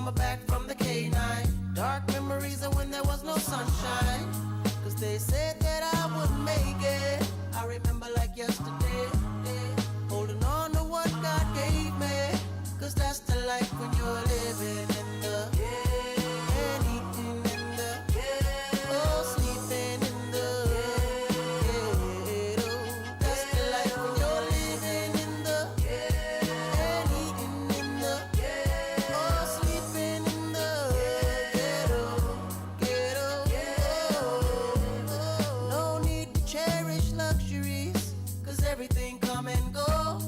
summer back from the K9. Dark memories of when there was no sunshine. Cause they said that I wouldn't make it. I remember like yesterday, holding on to what God gave me. Cause that's the life when you're living in the and eating in the oh, sleeping in the ghetto. That's the life when you're living in the and eating in the oh, sleeping in the ghetto. No need to cherish luxuries, cause everything come and go.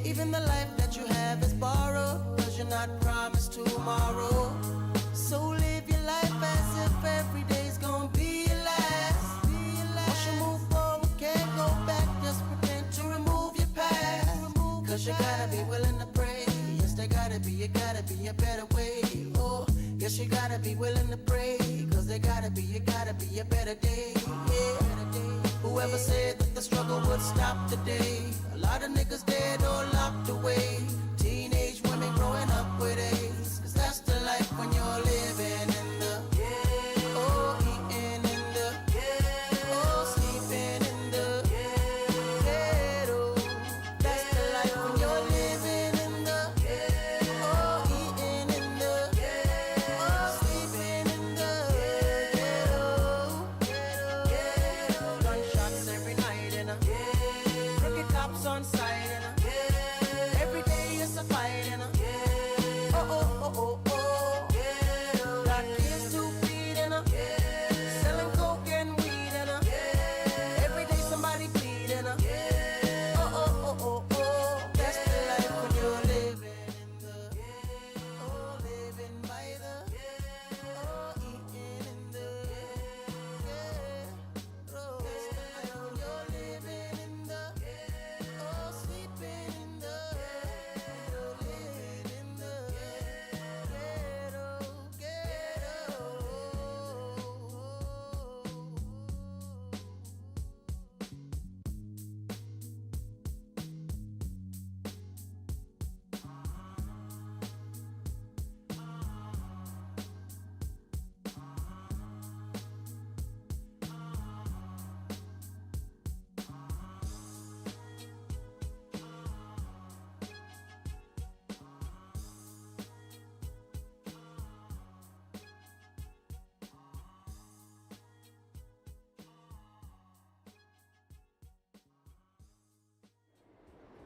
Even the life that you have is borrowed, cause you're not promised tomorrow. So live your life as if every day's gonna be your last. Once you move forward, can't go back, just pretend to remove your past. Cause you gotta be willing to pray. Yes, there gotta be a better way. Oh, yes, you gotta be willing to pray. Cause there gotta be a better day. Yeah. Whoever said that the struggle would stop today? A lot of niggas dead or locked away. Teenage women growing up with AIDS. Cause that's the life when you're living in the oh, eating in the oh, sleeping in the ghetto. That's the life when you're living in the oh, eating in the oh, sleeping in the ghetto. Gunshots every night in a crooked cops on sight in a every day is a fight in a oh, oh, oh, oh, oh. Got kids to feed in a selling coke and weed in a every day somebody bleed in a oh, oh, oh, oh, oh. That's the life when you're living in the oh, living by the oh, eating in the ghetto. That's the life when you're living in the oh, sleeping in the ghetto, living in the ghetto.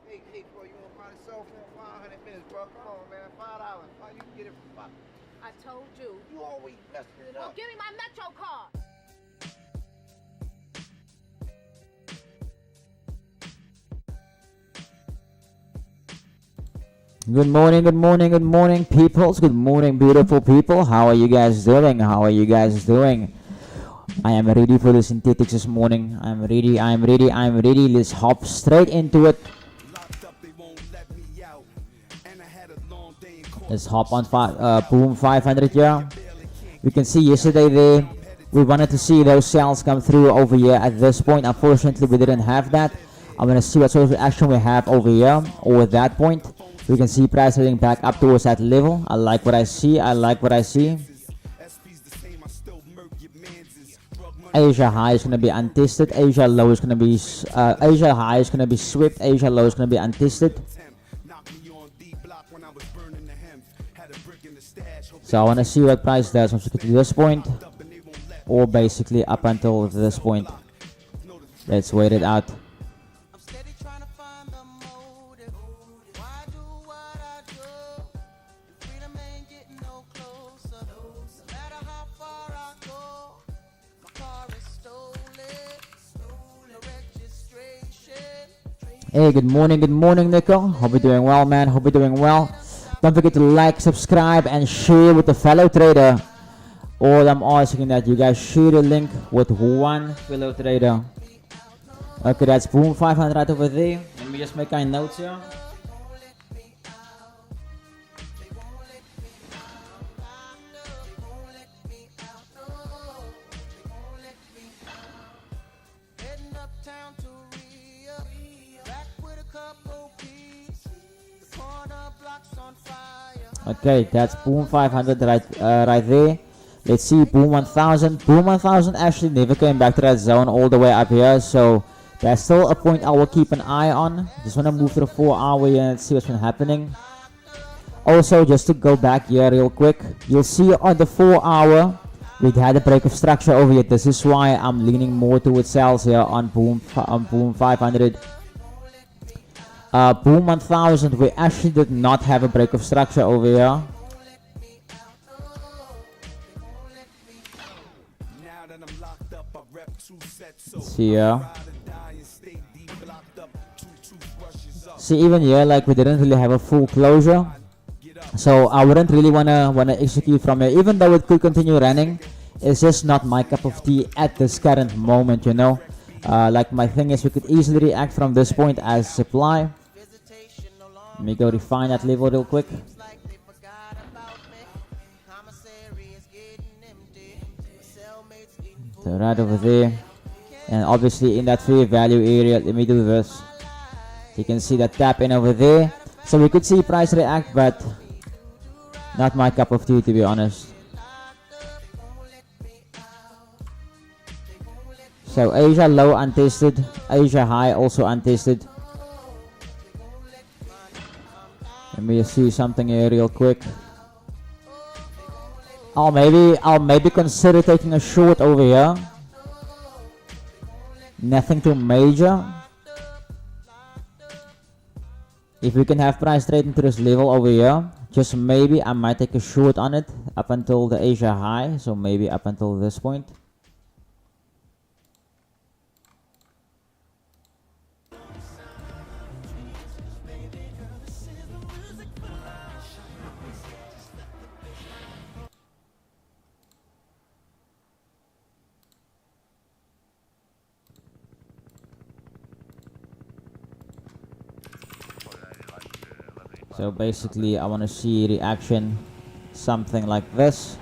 Hey, bro, you want my cell phone 500 minutes, bro? Come on, man, $5. How you can get it for 5? I told you. You always messing it Well, up. give me my Metro card. Good morning, peoples. Good morning, beautiful people. How are you guys doing? I am ready for the synthetics this morning. I'm ready. Let's hop straight into it. Let's hop on Boom 500 here. We can see yesterday there, we wanted to see those sales come through over here at this point. Unfortunately, we didn't have that. I'm going to see what sort of action we have over here or at that point. We can see price heading back up towards that level. I like what I see. Asia high is going to be untested. Asia low is going to be Asia high is going to be swept. Asia low is going to be untested. So I want to see what price does once we get to this point, or basically up until this point. Let's wait it out. Hey, good morning, Nico. Hope you're doing well, man. Don't forget to like, subscribe, and share with a fellow trader. All I'm asking that you guys share the link with one fellow trader. Okay, that's Boom 500 right over there. Let me just make my notes here. Okay, that's Boom 500 right there. Let's see Boom 1000. Boom 1000 actually never came back to that zone all the way up here, so that's still a point I will keep an eye on. Just want to move to the 4 hour here and see what's been happening. Also, just to go back here real quick, you'll see on the 4 hour we had a break of structure over here. This is why I'm leaning more towards sales here on Boom 500. Boom 1000, we actually did not have a break of structure over here. Let's see here. See, even here, like, we didn't really have a full closure, so I wouldn't really wanna execute from here. Even though it could continue running, it's just not my cup of tea at this current moment, you know. Like, my thing is, we could easily react from this point as supply. Let me go refine that level real quick. So right over there, and obviously in that fair value area, let me do this. You can see that tap in over there, so we could see price react, but not my cup of tea, to be honest. So Asia low untested, Asia high also untested. Let me see something here real quick. I'll maybe consider taking a short over here. Nothing too major. If we can have price trading to this level over here, just maybe I might take a short on it up until the Asia high, so maybe up until this point. So basically I want to see reaction something like this.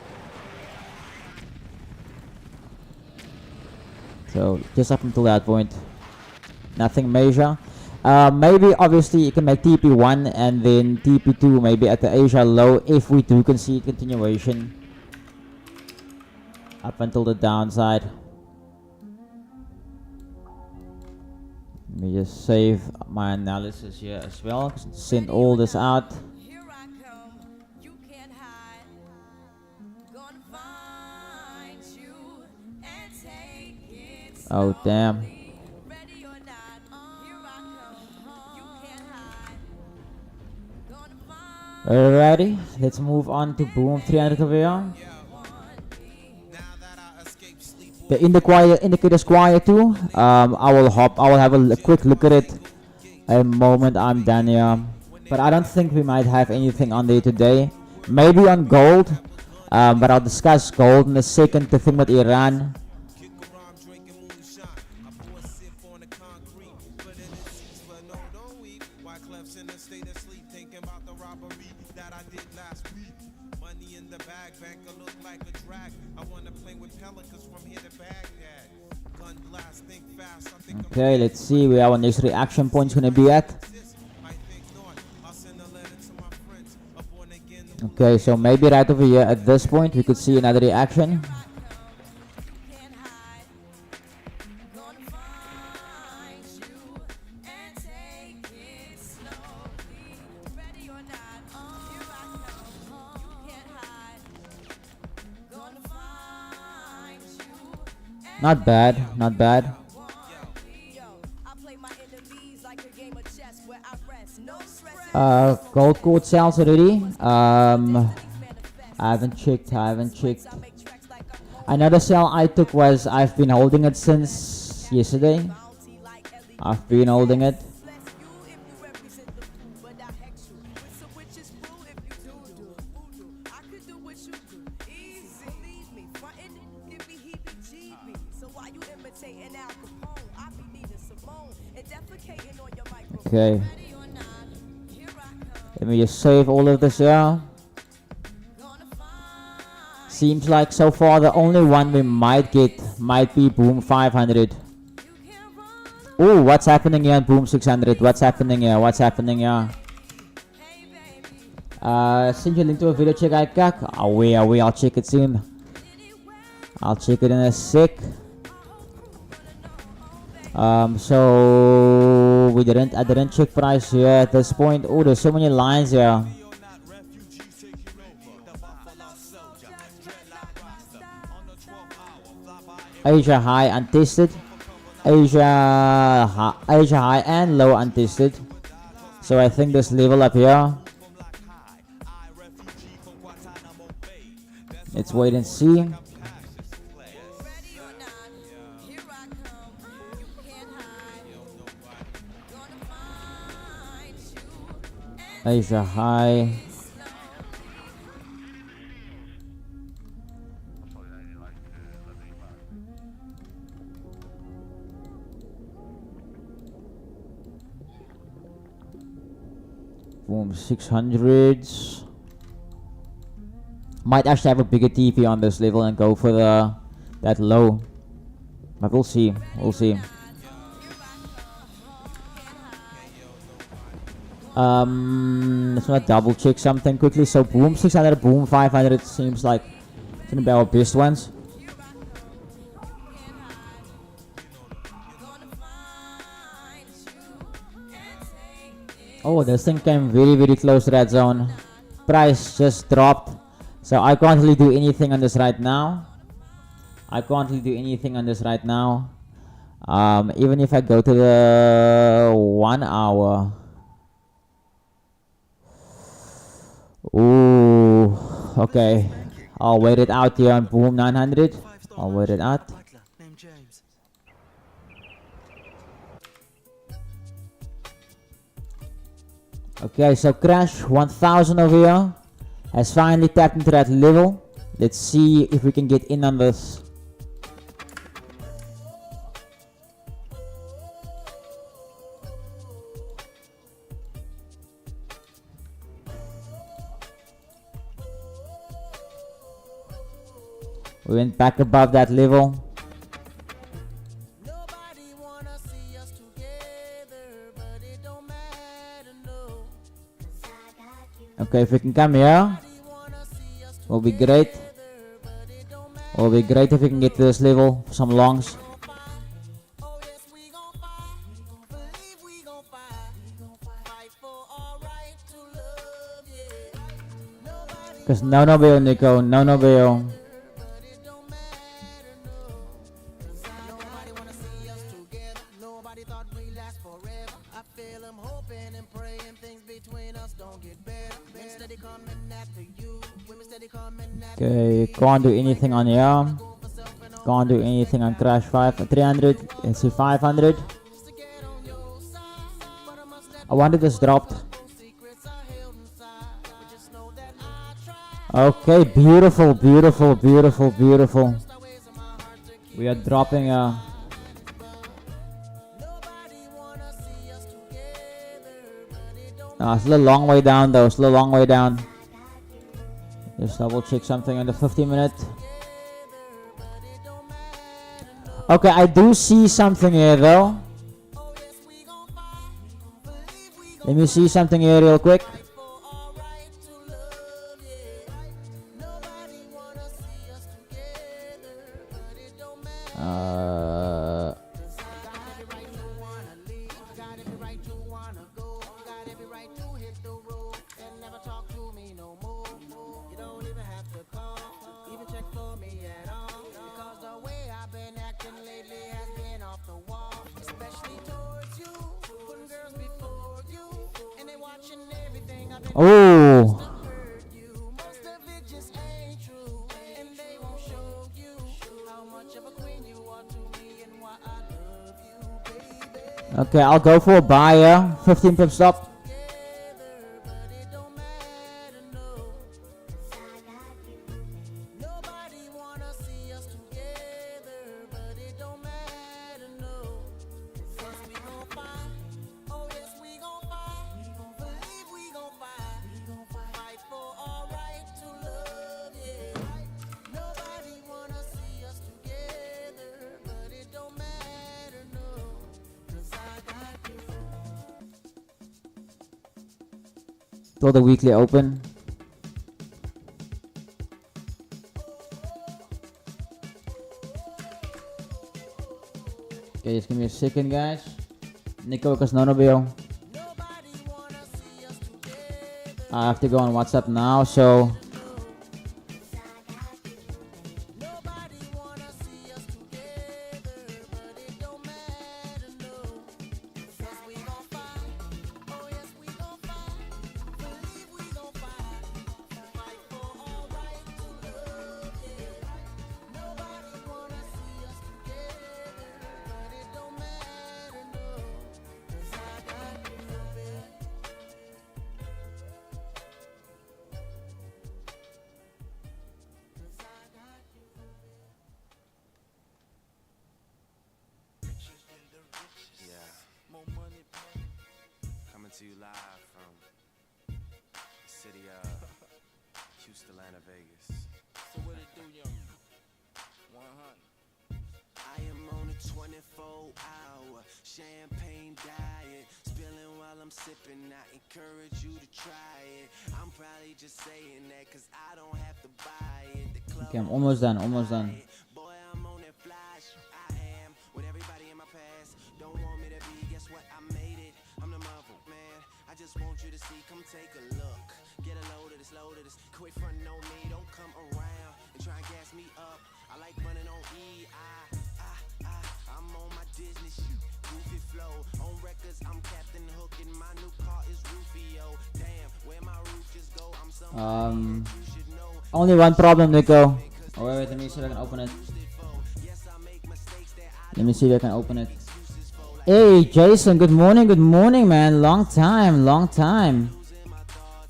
So just up until that point, nothing major. Maybe obviously you can make TP1 and then TP2 maybe at the Asia low if we do can see continuation up until the downside. Let me just save my analysis here as well. Send all this out. Oh damn. Alrighty, let's move on to Boom 300 over here. The indicator's quiet too. I will have a quick look at it a moment I'm done here. But I don't think we might have anything on there today. Maybe on gold, but I'll discuss gold in a second. The thing with Iran. Okay, let's see where our next reaction point is going to be at. Okay, so maybe right over here at this point we could see another reaction. Not bad, not bad. Gold code sales already. I haven't checked. Another sell I took was I've been holding it since yesterday. I've been holding it. Okay. Let me just save all of this here. Seems like so far the only one we might get might be Boom 500. Oh, what's happening here on Boom 600? What's happening here? Send you a link to a video check I kak. Away, I'll check it soon. I'll check it in a sec. So I didn't check price here at this point. Oh, there's so many lines here. Asia high untested. Asia high and low untested. So I think this level up here. Let's wait and see. Asia high. Boom, 600s. Might actually have a bigger TP on this level and go for that low. But we'll see. We'll see. Let's not double check something quickly. So boom 600, boom 500 seems like it's gonna be our best ones. Oh, this thing came very close to that zone. Price just dropped. So I can't really do anything on this right now. Even if I go to the 1 hour. Ooh, okay. I'll wait it out here on boom 900. I'll wait it out. Okay, so crash 1000 over here has finally tapped into that level. Let's see if we can get in on this. We went back above that level. Okay, if we can come here, will be great. Will be great if we can get to this level for some longs. Cause no bail, Nico, no bail. Okay, can't do anything on here. Can't do anything on crash 300. Let's see 500. I wanted this dropped. Okay, beautiful. We are dropping it's a long way down though, Just double check something in the 50-minute. Okay, I do see something here though. Let me see something here real quick. Oh. Okay, I'll go for a buyer. 15 pip stop. Till the weekly open. Okay, just give me a second, guys. Nico, because none of you. I have to go on WhatsApp now, so. Coming to you live from the city of Houston, Atlanta, Vegas. So what it do, young? 100. I am on a 24-hour champagne diet, spilling while I'm sipping. I encourage you to try it. I'm probably just saying that cause I don't have to buy it. The club Okay, I'm almost done, almost done. Boy, I'm on that flash. I am with everybody in my past. Don't want me to be, guess what? I made it. I'm the marvel, man. I just want you to see, come take a look. Get a load of this. Quit frontin' on me, don't come around and try and gas me up. I like running on E. I'm on my Disney shit, goofy flow. On records, I'm Captain Hook and my new car is Rufio. Damn, where my roof just go? I'm somebody you should know. Only one problem, Nico. Oh, wait, let me see if I can open it. Let me see if I can open it. Hey, Jason, good morning, man. Long time.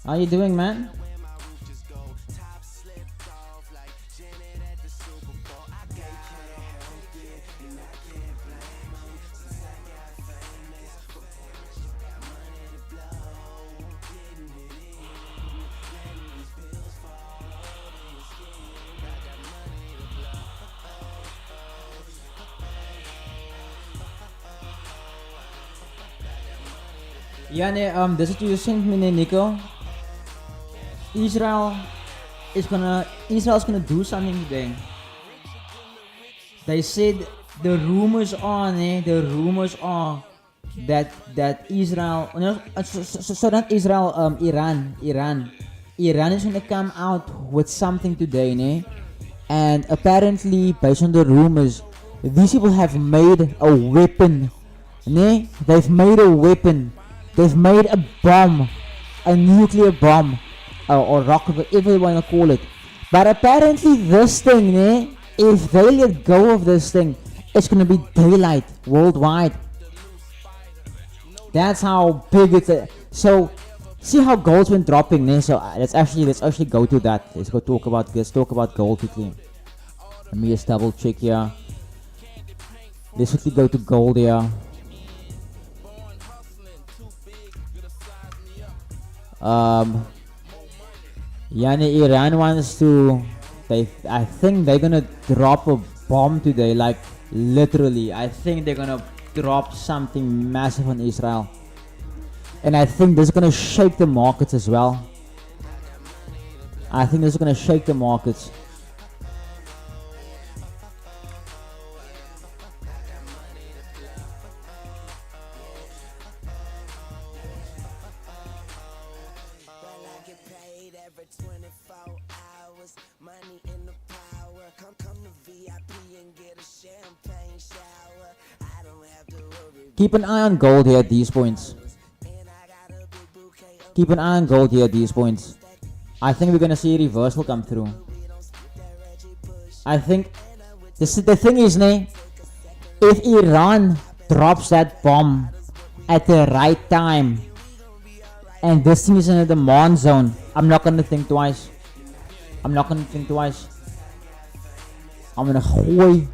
How you doing, man? Yeah, this is what you sent me, Nico. Israel's gonna do something today. They said the rumors are that Israel, no, so not Israel, Iran is gonna come out with something today, ne? And apparently, based on the rumors, these people have made a weapon, ne? They've made a weapon. They've made a bomb, a nuclear bomb, or rocket, whatever you want to call it. But apparently this thing, if they let go of this thing, it's going to be daylight worldwide. That's how big it's. So, see how gold's been dropping, So let's actually go to that. Let's talk about gold quickly. Let me just double check here. Let's quickly go to gold here. Iran wants to. I think they're gonna drop a bomb today. Like literally, I think they're gonna drop something massive on Israel, and I think this is gonna shake the markets as well. I think this is gonna shake the markets. Keep an eye on gold here at these points. I think we're gonna see a reversal come through. I think the thing is, if Iran drops that bomb at the right time, and this thing is in a demand zone, I'm not gonna think twice. I'm gonna gooi.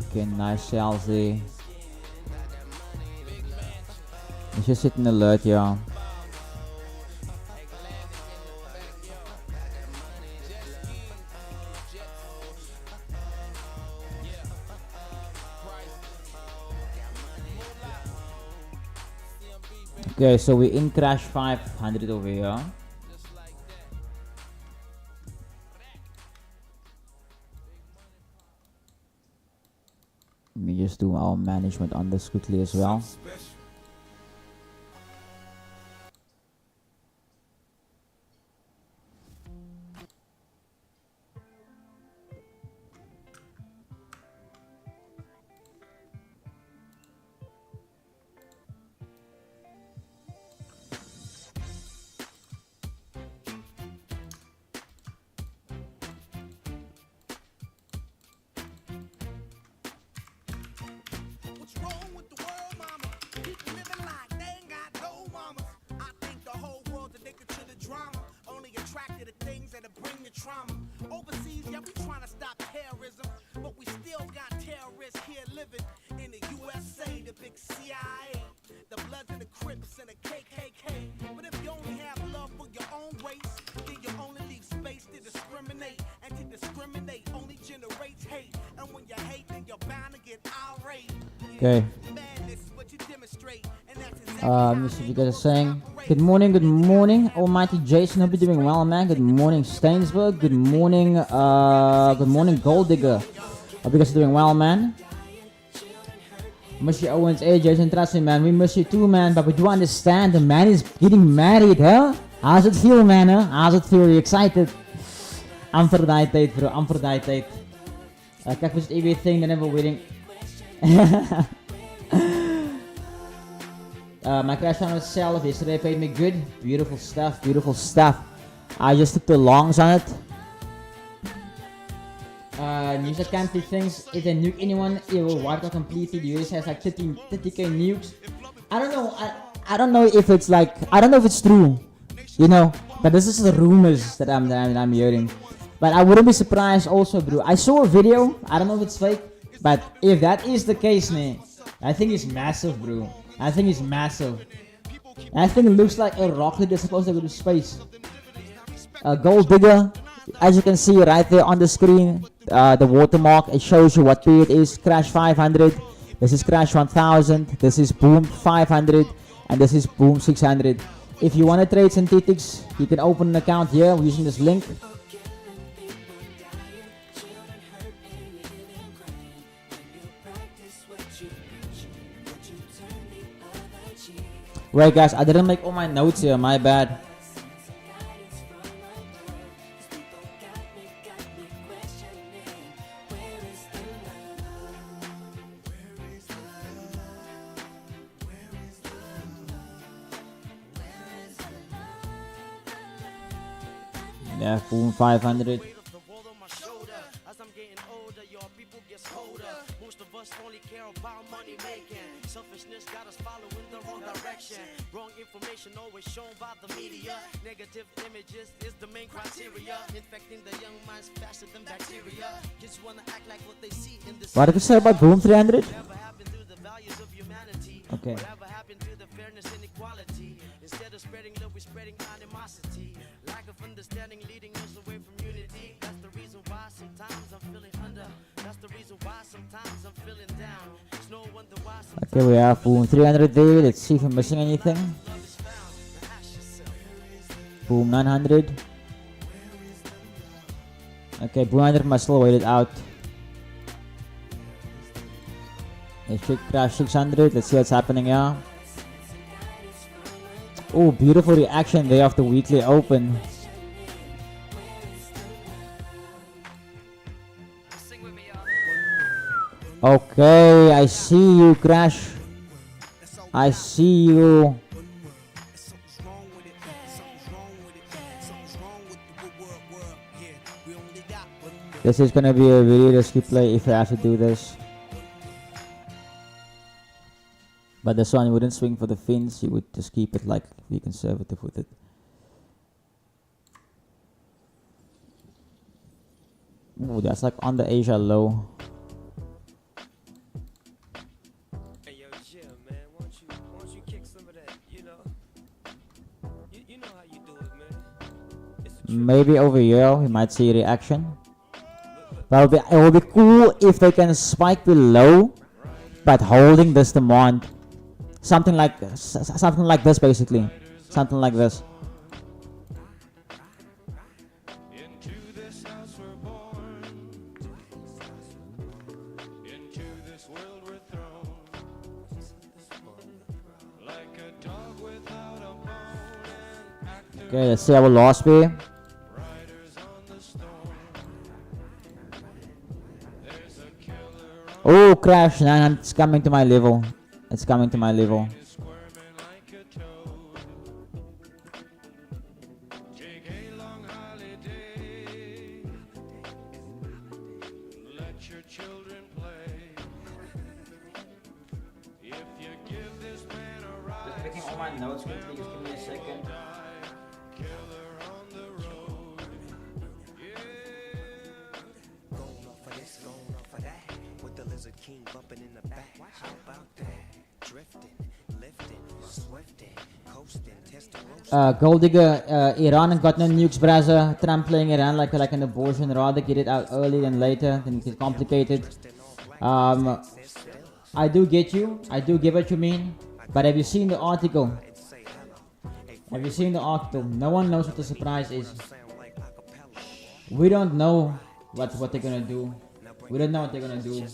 Okay, nice shells there. Let's just sit in alert here. Okay, so we in crash 500 over here. Let me just do our management on this quickly as well. What's wrong with the world, mama? People living like they ain't got no mama. I think the whole world's addicted to the drama. Only attracted to things that'll bring the trauma. Overseas, yeah, we trying to stop terrorism. But we still got terrorists here living in the USA, the big CIA, the Bloods and the Crips and the KKK. But if you only have love for your own race, then you only leave space to discriminate. And to discriminate only generates hate. And when you hate, then you're bound to get irate. Okay. Madness is what you demonstrate. And that's Let me see if you guys are saying. Good morning, Almighty Jason. Hope you're doing well, man. Good morning, Stainsburg. Good morning, Gold Digger. Hope you guys are doing well, man. Miss you, Owens. Hey, Jason, trust me, man. We miss you too, man. But we do understand the man is getting married, huh? How's it feel, man, huh? How's it feel? You excited? Amper die tijd, bro. Amper die tijd. Kijk, we zitten everything, dan hebben we wedding. My crash on itself yesterday paid me good. Beautiful stuff. I just took the longs on it. News that can't be things. If they nuke anyone, it will wipe out completely. The US has like 30k nukes. I don't know. I don't know if it's like, I don't know if it's true, you know. But this is the rumors that I'm hearing. But I wouldn't be surprised also, bro. I saw a video. I don't know if it's fake, but if that is the case, man, I think it's massive, bro. I think it's massive. I think it looks like a rocket that's supposed to go to space. Gold Digger, as you can see right there on the screen, the watermark, it shows you what period is. Crash 500, this is Crash 1000, this is Boom 500, and this is Boom 600. If you want to trade synthetics, you can open an account here using this link. Wait, guys, I didn't make all my notes here, my bad. Yeah, Boom 500. Most of us only care about money making. Selfishness got us following the wrong direction. Wrong information always shown by the media. Negative images is the main criteria. Infecting the young minds faster than bacteria. Kids wanna act like what they see in the. What did you say about Boom 300? Whatever happened to the values of humanity? Okay. Whatever happened to the fairness and equality? Instead of spreading love, we're spreading animosity. Lack of understanding leading us away from unity. That's the reason why sometimes I'm feeling under. That's the reason why sometimes I'm feeling down. It's no wonder why sometimes. Okay, we have Boom 300 there. Let's see if I'm missing anything. Boom 900. Okay, Boom 900 must still wait it out. Let's check Crash 600. Let's see what's happening here. Oh, beautiful reaction there of the weekly open. Okay, I see you, Crash. I see you. This is gonna be a very risky play if I have to do this. But this one wouldn't swing for the fins, you would just keep it like, be conservative with it. Ooh, that's like on the Asia low. Hey yo, Jim, man, why don't you kick some of that, you know? You know how you do it, man. It's a Maybe over here we might see a reaction. But it will be cool if they can spike below, but holding this demand. Something like this basically. Something like this. Okay, let's see our loss be. Oh, crash, 900. It's coming to my level. It's coming to my level. Just making all my notes quickly. Just give me a second. Going off for this, going off for that. With the Lizard King bumping in the back. How about that? Drifting, lifting, swifting, coasting, testing. Gold digger, Iran got no nukes, brother. Trump playing Iran like an abortion. Rather get it out early than later. Then it gets complicated. I do get you. I do get what you mean. But have you seen the article? Have you seen the article? No one knows what the surprise is. We don't know what they're gonna do. We don't know what they're gonna do.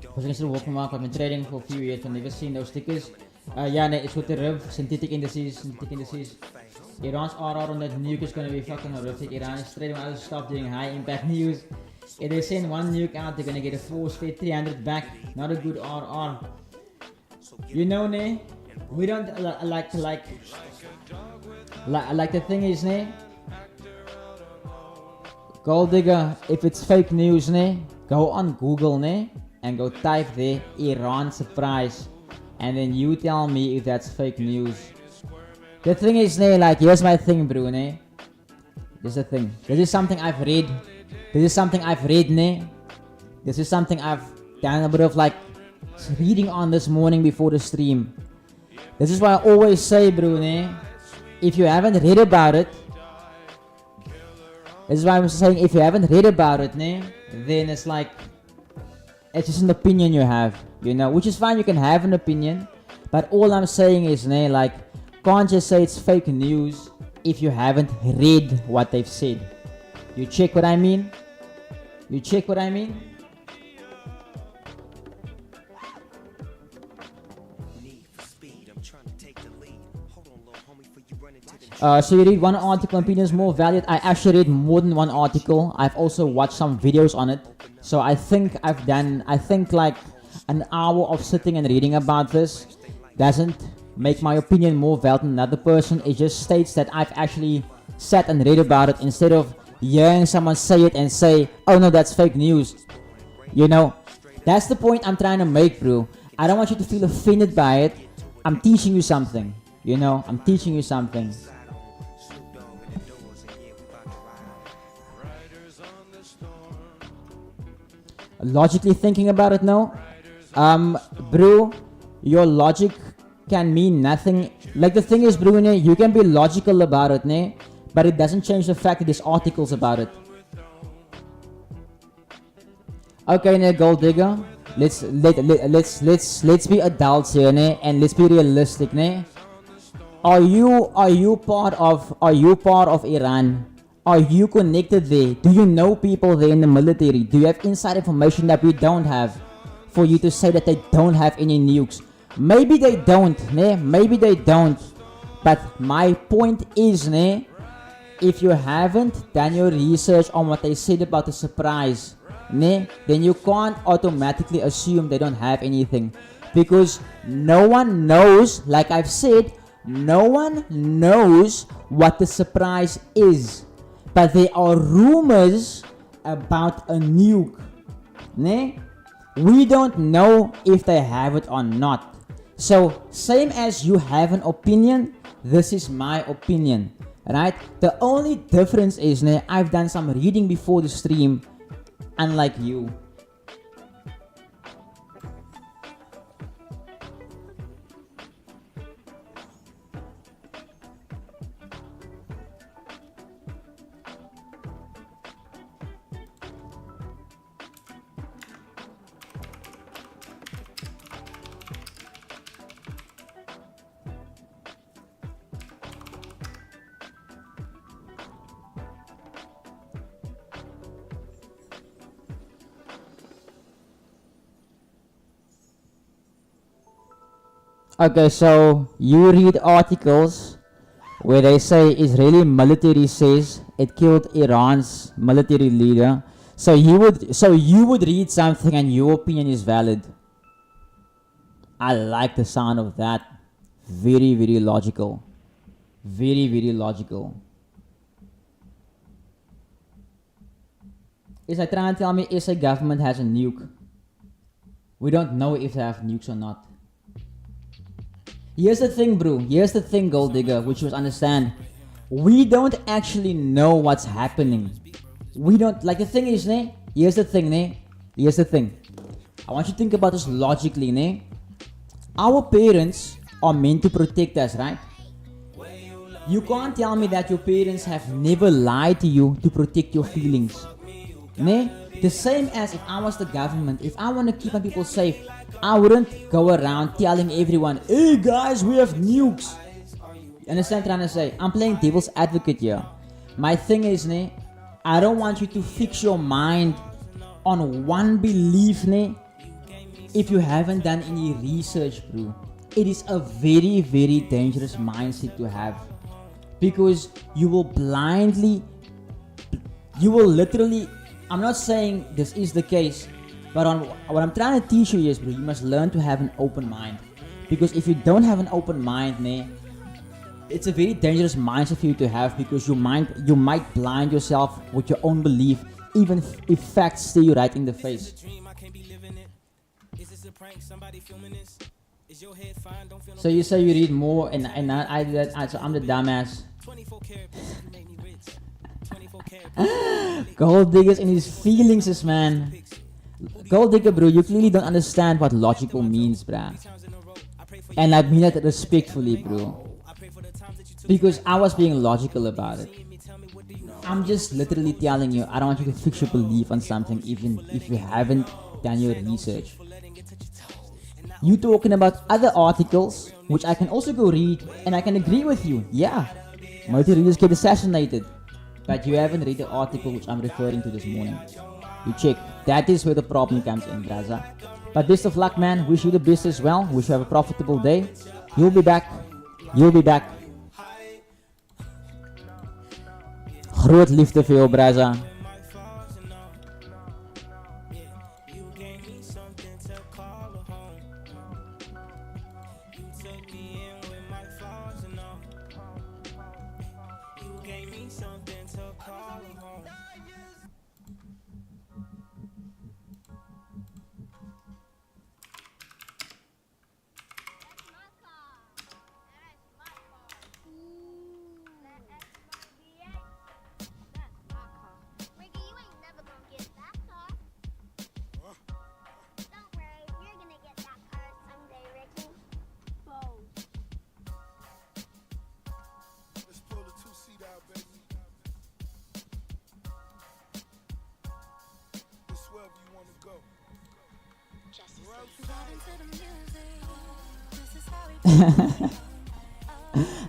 Because I'm still walking around. I've been trading for a few years. I've never seen those stickers. Yeah, nee, it's with the RIV, synthetic indices. Iran's RR on that nuke is gonna be fucking horrific. Iran is trading out of stuff doing high impact news. If they send one nuke out, they're gonna get a force fed 300 back. Not a good RR. You know, ne? We don't like the thing is, ne? Gold digger, if it's fake news, ne? Go on Google, ne? And go type there Iran surprise. And then you tell me if that's fake news. The thing is, ne, like, here's my thing, bro, ne? This is the thing. This is something I've read. This is something I've read, ne? This is something I've done a bit of, like, reading on this morning before the stream. This is why I always say, bro, ne? If you haven't read about it, this is why I'm saying if you haven't read about it, ne? Then it's like, it's just an opinion you have, you know? Which is fine, you can have an opinion. But all I'm saying is, ne, like, can't just say it's fake news if you haven't read what they've said. You check what I mean? You check what I mean? So you read one article and opinion is more valued. I actually read more than one article. I've also watched some videos on it. So I think like an hour of sitting and reading about this doesn't make my opinion more valid than another person. It just states that I've actually sat and read about it instead of hearing someone say it and say, oh no, that's fake news. You know, that's the point I'm trying to make, bro. I don't want you to feel offended by it. I'm teaching you something. You know, I'm teaching you something. Logically thinking about it, no. Bro, your logic can mean nothing. Like, the thing is, bro, you can be logical about it, ne? But it doesn't change the fact that there's articles about it. Okay, ne, gold digger. Let's be adults here, ne? And let's be realistic, ne? Are you part of Iran? Are you connected there? Do you know people there in the military? Do you have inside information that we don't have for you to say that they don't have any nukes? Maybe they don't, ne? Maybe they don't. But my point is, ne? If you haven't done your research on what they said about the surprise, ne? Then you can't automatically assume they don't have anything. Because no one knows, like I've said, no one knows what the surprise is. But there are rumors about a nuke. Ne? We don't know if they have it or not. So, same as you have an opinion, this is my opinion. Right? The only difference is, ne, I've done some reading before the stream, unlike you. Okay, so you read articles where they say Israeli military says it killed Iran's military leader. So you would read something and your opinion is valid. I like the sound of that. Very, very logical. Very, very logical. Is I trying to tell me SA government has a nuke? We don't know if they have nukes or not. Here's the thing, bro. Here's the thing, Gold Digger, which you must understand. We don't actually know what's happening. We don't, like the thing is, ne? Here's the thing, ne? Here's the thing. I want you to think about this logically, ne? Our parents are meant to protect us, right? You can't tell me that your parents have never lied to you to protect your feelings. Ne? The same as if I was the government, if I want to keep my people safe, I wouldn't go around telling everyone, hey guys, we have nukes. You understand what I'm trying to say? I'm playing devil's advocate here. My thing is, ne, I don't want you to fix your mind on one belief, ne, if you haven't done any research, bro. It is a very, very dangerous mindset to have. Because you will literally, I'm not saying this is the case, but what I'm trying to teach you is, bro, you must learn to have an open mind. Because if you don't have an open mind, it's a very dangerous mindset for you to have, because you might blind yourself with your own belief, even if facts stare you right in the face. So you say you read more, and I do that, so I'm the dumbass. Gold Digger's in his feelings, man. Gold Digger, bro, you clearly don't understand what logical means, bruh. And I mean that respectfully, bro. Because I was being logical about it. I'm just literally telling you, I don't want you to fix your belief on something even if you haven't done your research. You talking about other articles, which I can also go read, and I can agree with you. Yeah, military leaders get assassinated. But you haven't read the article which I'm referring to this morning. You check. That is where the problem comes in, Braza. But best of luck, man. Wish you the best as well. Wish you have a profitable day. You'll be back. You'll be back. Groot liefde vir jou, Braza.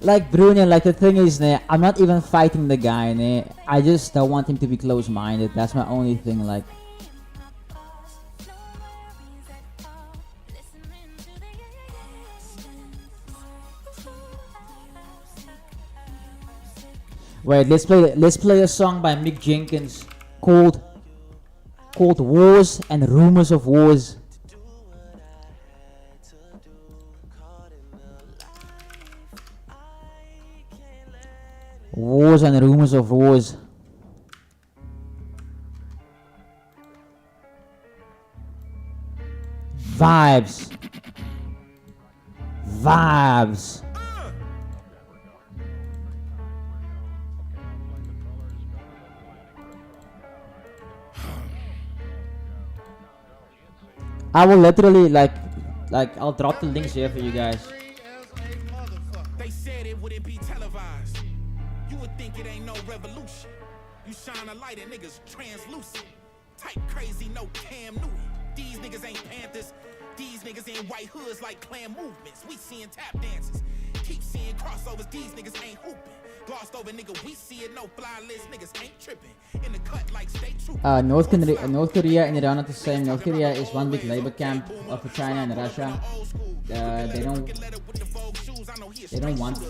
Like Bruno, like the thing is, I'm not even fighting the guy, I just don't want him to be close-minded. That's my only thing, like. Wait, let's play a song by Mick Jenkins called Wars and Rumors of Wars. Wars and Rumors of Wars. Vibes. Vibes. I will literally like I'll drop the links here for you guys. They said it wouldn't be televised. You would think it ain't no revolution. You shine a light and niggas translucent. Type crazy, no Cam Newton. These niggas ain't Panthers. These niggas in white hoods like clan movements. We seeing tap dances. Keep seeing crossovers. These niggas ain't hooping. Glossed over, nigga, we see it, no fly list, niggas ain't tripping. In the cut like state troop. North Korea and Iran are the same. North Korea is one big labor camp for China and Russia. They don't want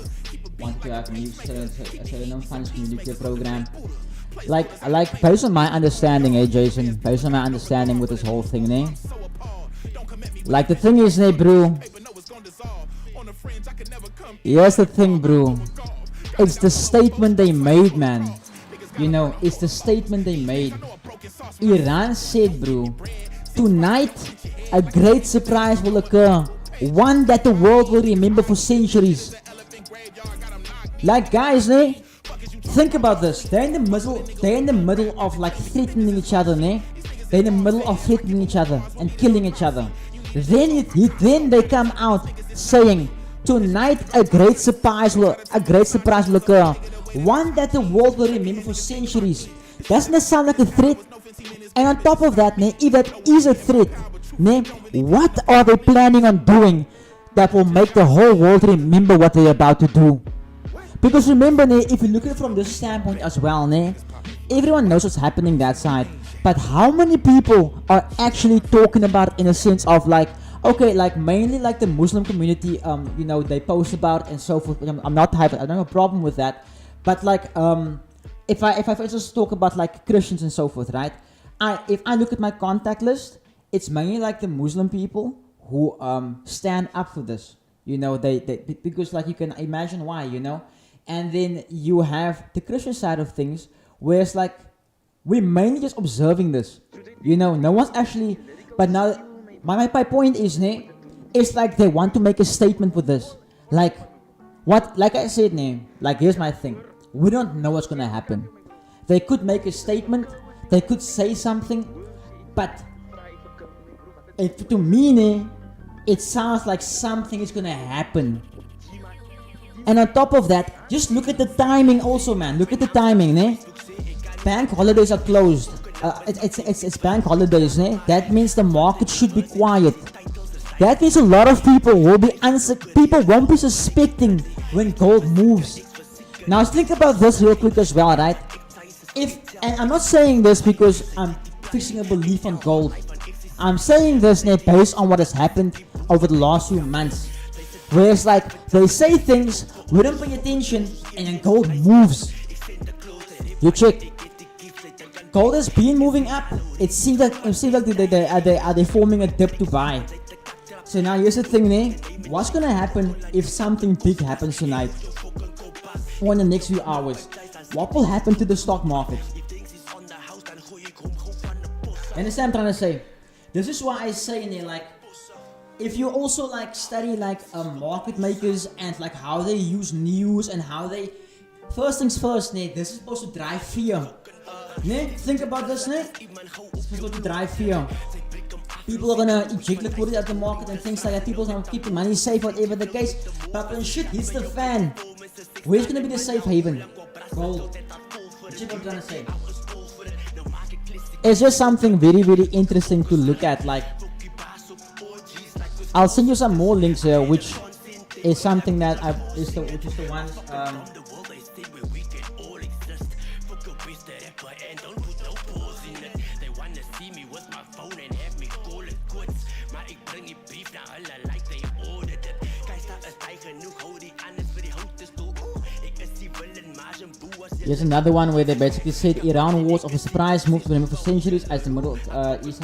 to have so they don't fund the nuclear program. Like based on my understanding, Jason, based on my understanding with this whole thing, like the thing is, bro, here's the thing, bro, it's the statement they made, man. You know, it's the statement they made. Iran said, bro, tonight a great surprise will occur, one that the world will remember for centuries. Like, guys, think about this. They're in the middle of like threatening each other, They're in the middle of threatening each other and killing each other. Then they come out saying, tonight a great surprise will occur, one that the world will remember for centuries. Doesn't that sound like a threat? And on top of that, if that is a threat, what are they planning on doing that will make the whole world remember what they're about to do? Because remember, if you look at it from this standpoint as well, everyone knows what's happening that side. But how many people are actually talking about it in a sense of like, okay, like mainly like the Muslim community, you know, they post about and so forth. I'm not I don't have a problem with that. But like, if I just talk about like Christians and so forth, right? If I look at my contact list, it's mainly like the Muslim people who stand up for this. You know, they because like you can imagine why, you know. And then you have the Christian side of things, where it's like we're mainly just observing this. You know, no one's actually. But now, my point is, it's like they want to make a statement with this. Like, what? Like I said, like here's my thing. We don't know what's gonna happen. They could make a statement. They could say something, but to me, it sounds like something is gonna happen. And on top of that, just look at the timing also, man. Look at the timing, Bank holidays are closed. It's bank holidays, That means the market should be quiet. That means a lot of people will be people won't be suspecting when gold moves. Now think about this real quick as well, right? And I'm not saying this because I'm fixing a belief on gold. I'm saying this based on what has happened over the last few months. Where it's like they say things, we don't pay attention, and then gold moves. You check. Gold has been moving up. It seems like they're forming a dip to buy. So now here's the thing, what's gonna happen if something big happens tonight or in the next few hours? What will happen to the stock market? Understand what I'm trying to say? This is why I say, like, if you also like study like market makers and like how they use news and how they, first things first, this is supposed to drive fear. Think about this, it's supposed to drive fear. People are gonna inject liquidity at the market and things like that. People are gonna keep the money safe, whatever the case. But when shit hits the fan, where's gonna be the safe haven? Gold. That's what I'm trying to say. It's just something very, very interesting to look at. Like, I'll send you some more links here, which is something that which is the ones. Here's another one where they basically said Iran wars of a surprise move to remember for centuries as the Middle East.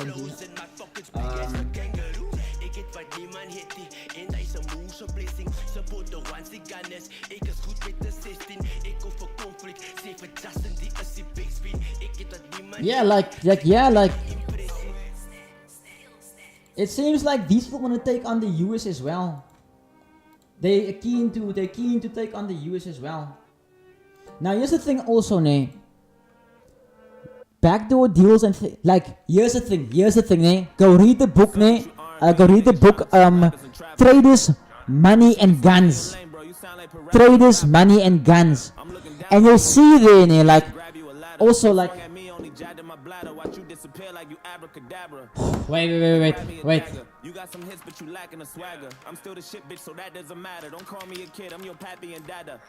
Like it seems like these people want to take on the US as well. They're keen to take on the US as well. Now here's the thing also, backdoor deals and here's the thing, go read the book, Traders, Money and Guns. Traders, Money and Guns. And you'll see there, like, also like, wait. You got some hits, but you lacking a swagger. I'm still the shit, bitch, so that doesn't matter. Don't call me a kid, I'm your pappy and dada.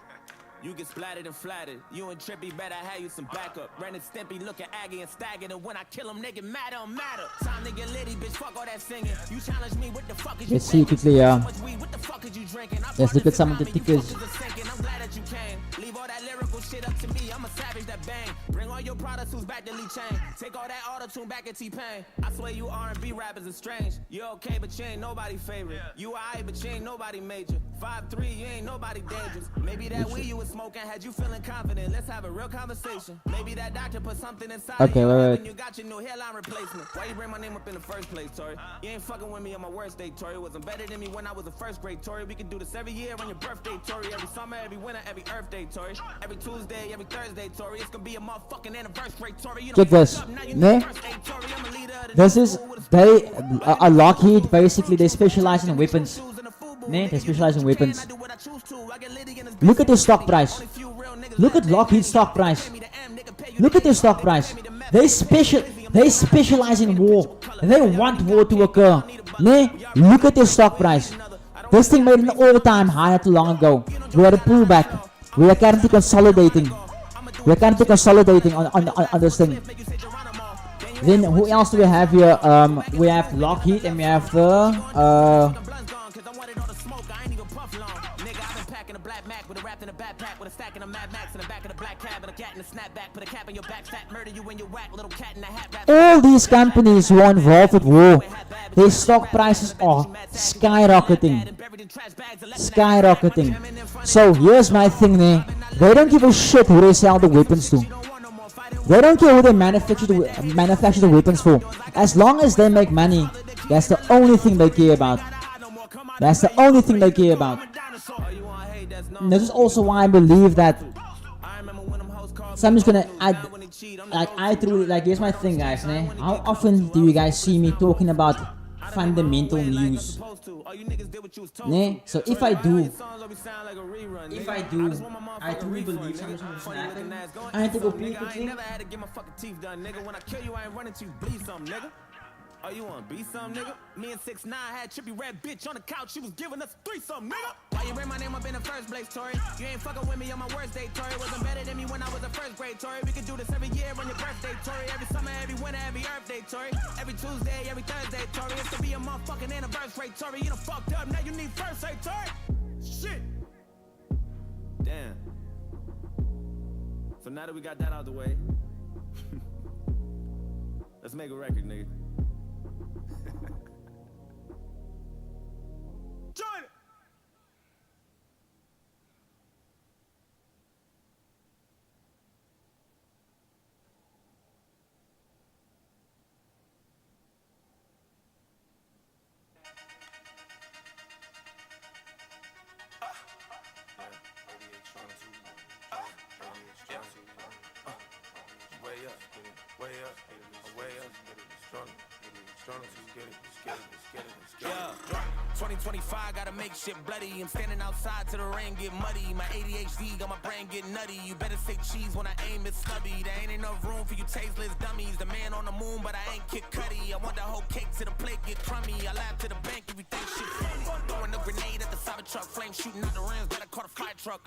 You get splattered and flattered. You and Trippy better have you some backup. Ren and Stimpy looking aggy and staggered. And when I kill them, they get mad, don't matter. Time to get litty, bitch. Fuck all that singing. You challenge me, what the fuck is you Let's see thinking? quickly, So much weed, what the fuck is you drinking? I let's look at some of the you tickets. fuckers are sinking. I'm glad that you came. Leave all that lyrical shit up to me. I'm a savage that bang. Bring all your products who's back to Lee Chain. Take all that auto-tune back at T-Pain. I swear you R&B rappers are strange. You okay, but you ain't nobody favorite. You alright, but you ain't nobody major. 5'3", you ain't nobody dangerous. Maybe that weed you was smoking had you feeling confident. Let's have a real conversation. Maybe that doctor put something inside Okay, you wait. when you got your new hairline replacement. Why you bring my name up in the first place, Tori? You ain't fucking with me on my worst day, Tori. Wasn't better than me when I was in first grade, Tori. We can do this every year on your birthday, Tori. Every summer, every winter, every Earth Day, Tori. Every Tuesday, every Thursday, Tori. It's gonna be a motherfucking anniversary, Tori. You know, Check this. up, now you Ne? need first aid, Tori. I'm a leader of the This new is school with a they a Lockheed. Basically, they specialize in weapons. Ne? They specialize in weapons. Look at their stock price. Look at Lockheed's stock price. Look at their stock price. They specialize in war. They want war to occur. Ne? Look at their stock price. This thing made an all-time high not too long ago. We had a pullback. We are currently consolidating. We are currently consolidating on this thing. Then who else do we have here? We have Lockheed and we have the all these companies who are involved with war, their stock prices are skyrocketing. So here's my thing there. They don't give a shit who they sell the weapons to. They don't care who they manufacture the weapons for. As long as they make money, that's the only thing they care about. That's the only thing they care about. And this is also why I believe that. So I'm just gonna here's my thing, guys. Ne? How often do you guys see me talking about fundamental news? Ne? So if I do, I truly believe something's gonna happen. I need to go pee quickly. Oh, you wanna be some nigga? Me and 6ix9ine had trippy red bitch on the couch. She was giving us threesome, nigga. Why you bring my name up in the first place, Tori? You ain't fucking with me on my worst day, Tori. Wasn't better than me when I was in first grade, Tori. We could do this every year on your birthday, Tori. Every summer, every winter, every Earth Day, Tori. Every Tuesday, every Thursday, Tori. It's gonna be a motherfucking anniversary, Tori. You done fucked up, now you need first aid, Tori. Shit. Damn. So now that we got that out the way, let's make a record, nigga. Join it! Yeah, 2025 gotta make shit bloody. I'm standing outside till the rain get muddy. My ADHD got my brain get nutty. You better say cheese when I aim it stubby. There ain't enough room for you tasteless dummies. The man on the moon, but I ain't Kid Cudi. I want the whole cake to the plate get crummy. I laugh to the bank if you think shit funny. Throwing a grenade at the Cybertruck, flame shooting out the rims. Better call a fire truck.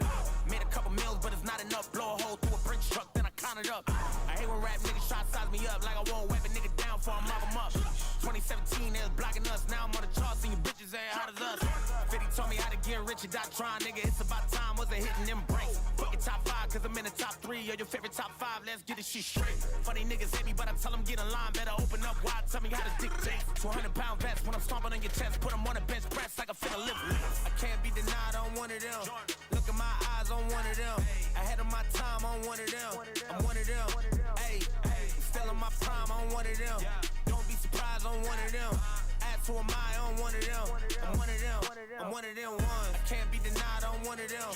Made a couple meals, but it's not enough. Blow a hole through a Brinks truck, then I count it up. I hate when rap niggas try to size me up like I won't wipe a nigga down for I mob 'em up. 2017, they was blocking us. Now I'm on the charts and you bitches ain't hot as us. 50 told me how to get rich and die trying, nigga. It's about time, wasn't hitting them brakes. Fuck your top 5, cause I'm in the top 3. Or your favorite top 5, let's get this shit straight. Funny niggas hate me, but I tell them get in line. Better open up wide, tell me how to dictate. 200-pound vest when I'm stomping on your chest. Put them on a bench press like I finna lift. I can't be denied on one of them. Look at my eyes on one of them. Ahead of my time on one of them. I'm one of them. Ayy, still in my prime on one of them. Don't be surprised on one of them. Ask who am I on one of them. I'm one of them. I'm one of them ones. I can't be denied on one of them.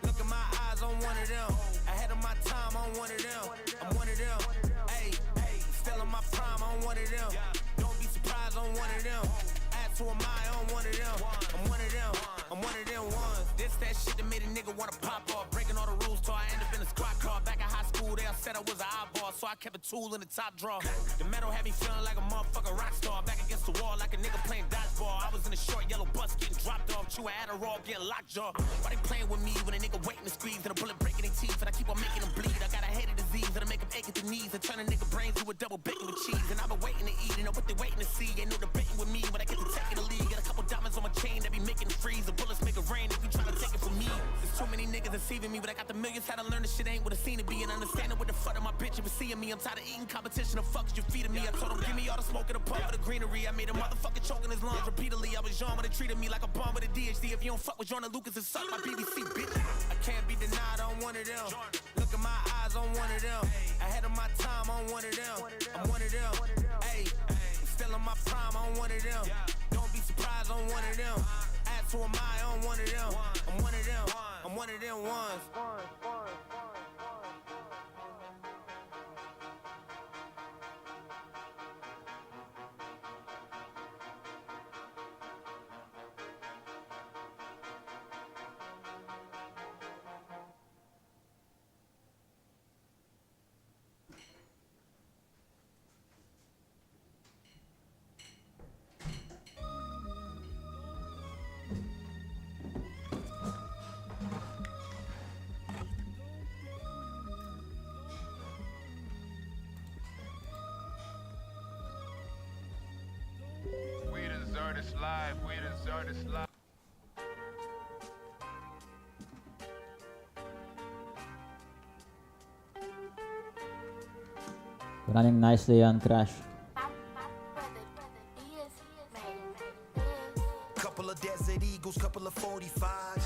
Look at my eyes on one of them. Ahead of my time on one of them. I'm one of them. Ayy, still in my prime on one of them. Don't be surprised on one of them. Ask who am I on one of them. I'm one of them. I'm one of them ones. This that shit that made a nigga wanna pop off. Breaking all the rules till I end up in a squad car. Back at high school. school, they all said I was an eyeball, so I kept a tool in the top drawer. The metal had me feeling like a motherfucking rock star. Back against the wall like a nigga playing dodgeball. I was in a short yellow bus getting dropped off. Chew Adderall, getting lockjaw. Why they playing with me when a nigga waiting to squeeze and a bullet breaking their teeth and I keep on making them bleed? I got a head disease that'll make them ache at the knees and turn a nigga brains to a double bacon with cheese. And I've been waiting to eat, you know what they waiting to see. Ain't no debating with me when I get to taking the lead. Got a couple diamonds on my chain that be making it freeze. The bullets make it rain if you tryna take it from me. There's too many niggas deceiving me, but I got the millions. Had to learn this shit ain't what it seemed to be. And understanding what the fuck of my bitch if seeing me. I'm tired of eating competition. The fuck is you feeding me? I told him give me all the smoke and the puff of the greenery. I made a motherfucker choke in his lungs repeatedly. I was young, but they treated me like a bomb with a DHD. If you don't fuck with Jordan Lucas and suck my BBC, bitch. I can't be denied on one of them. Look at my eyes on one of them. Ahead of my time on one of them. I'm one of them. Hey, I'm still in my prime on one of them. Don't be surprised on one of them. Ask who am I on one of them. I'm one of them. I'm one of them ones. We deserve this life. We deserve this life. Running nicely on Crash. Couple of Desert Eagles, couple of 45s.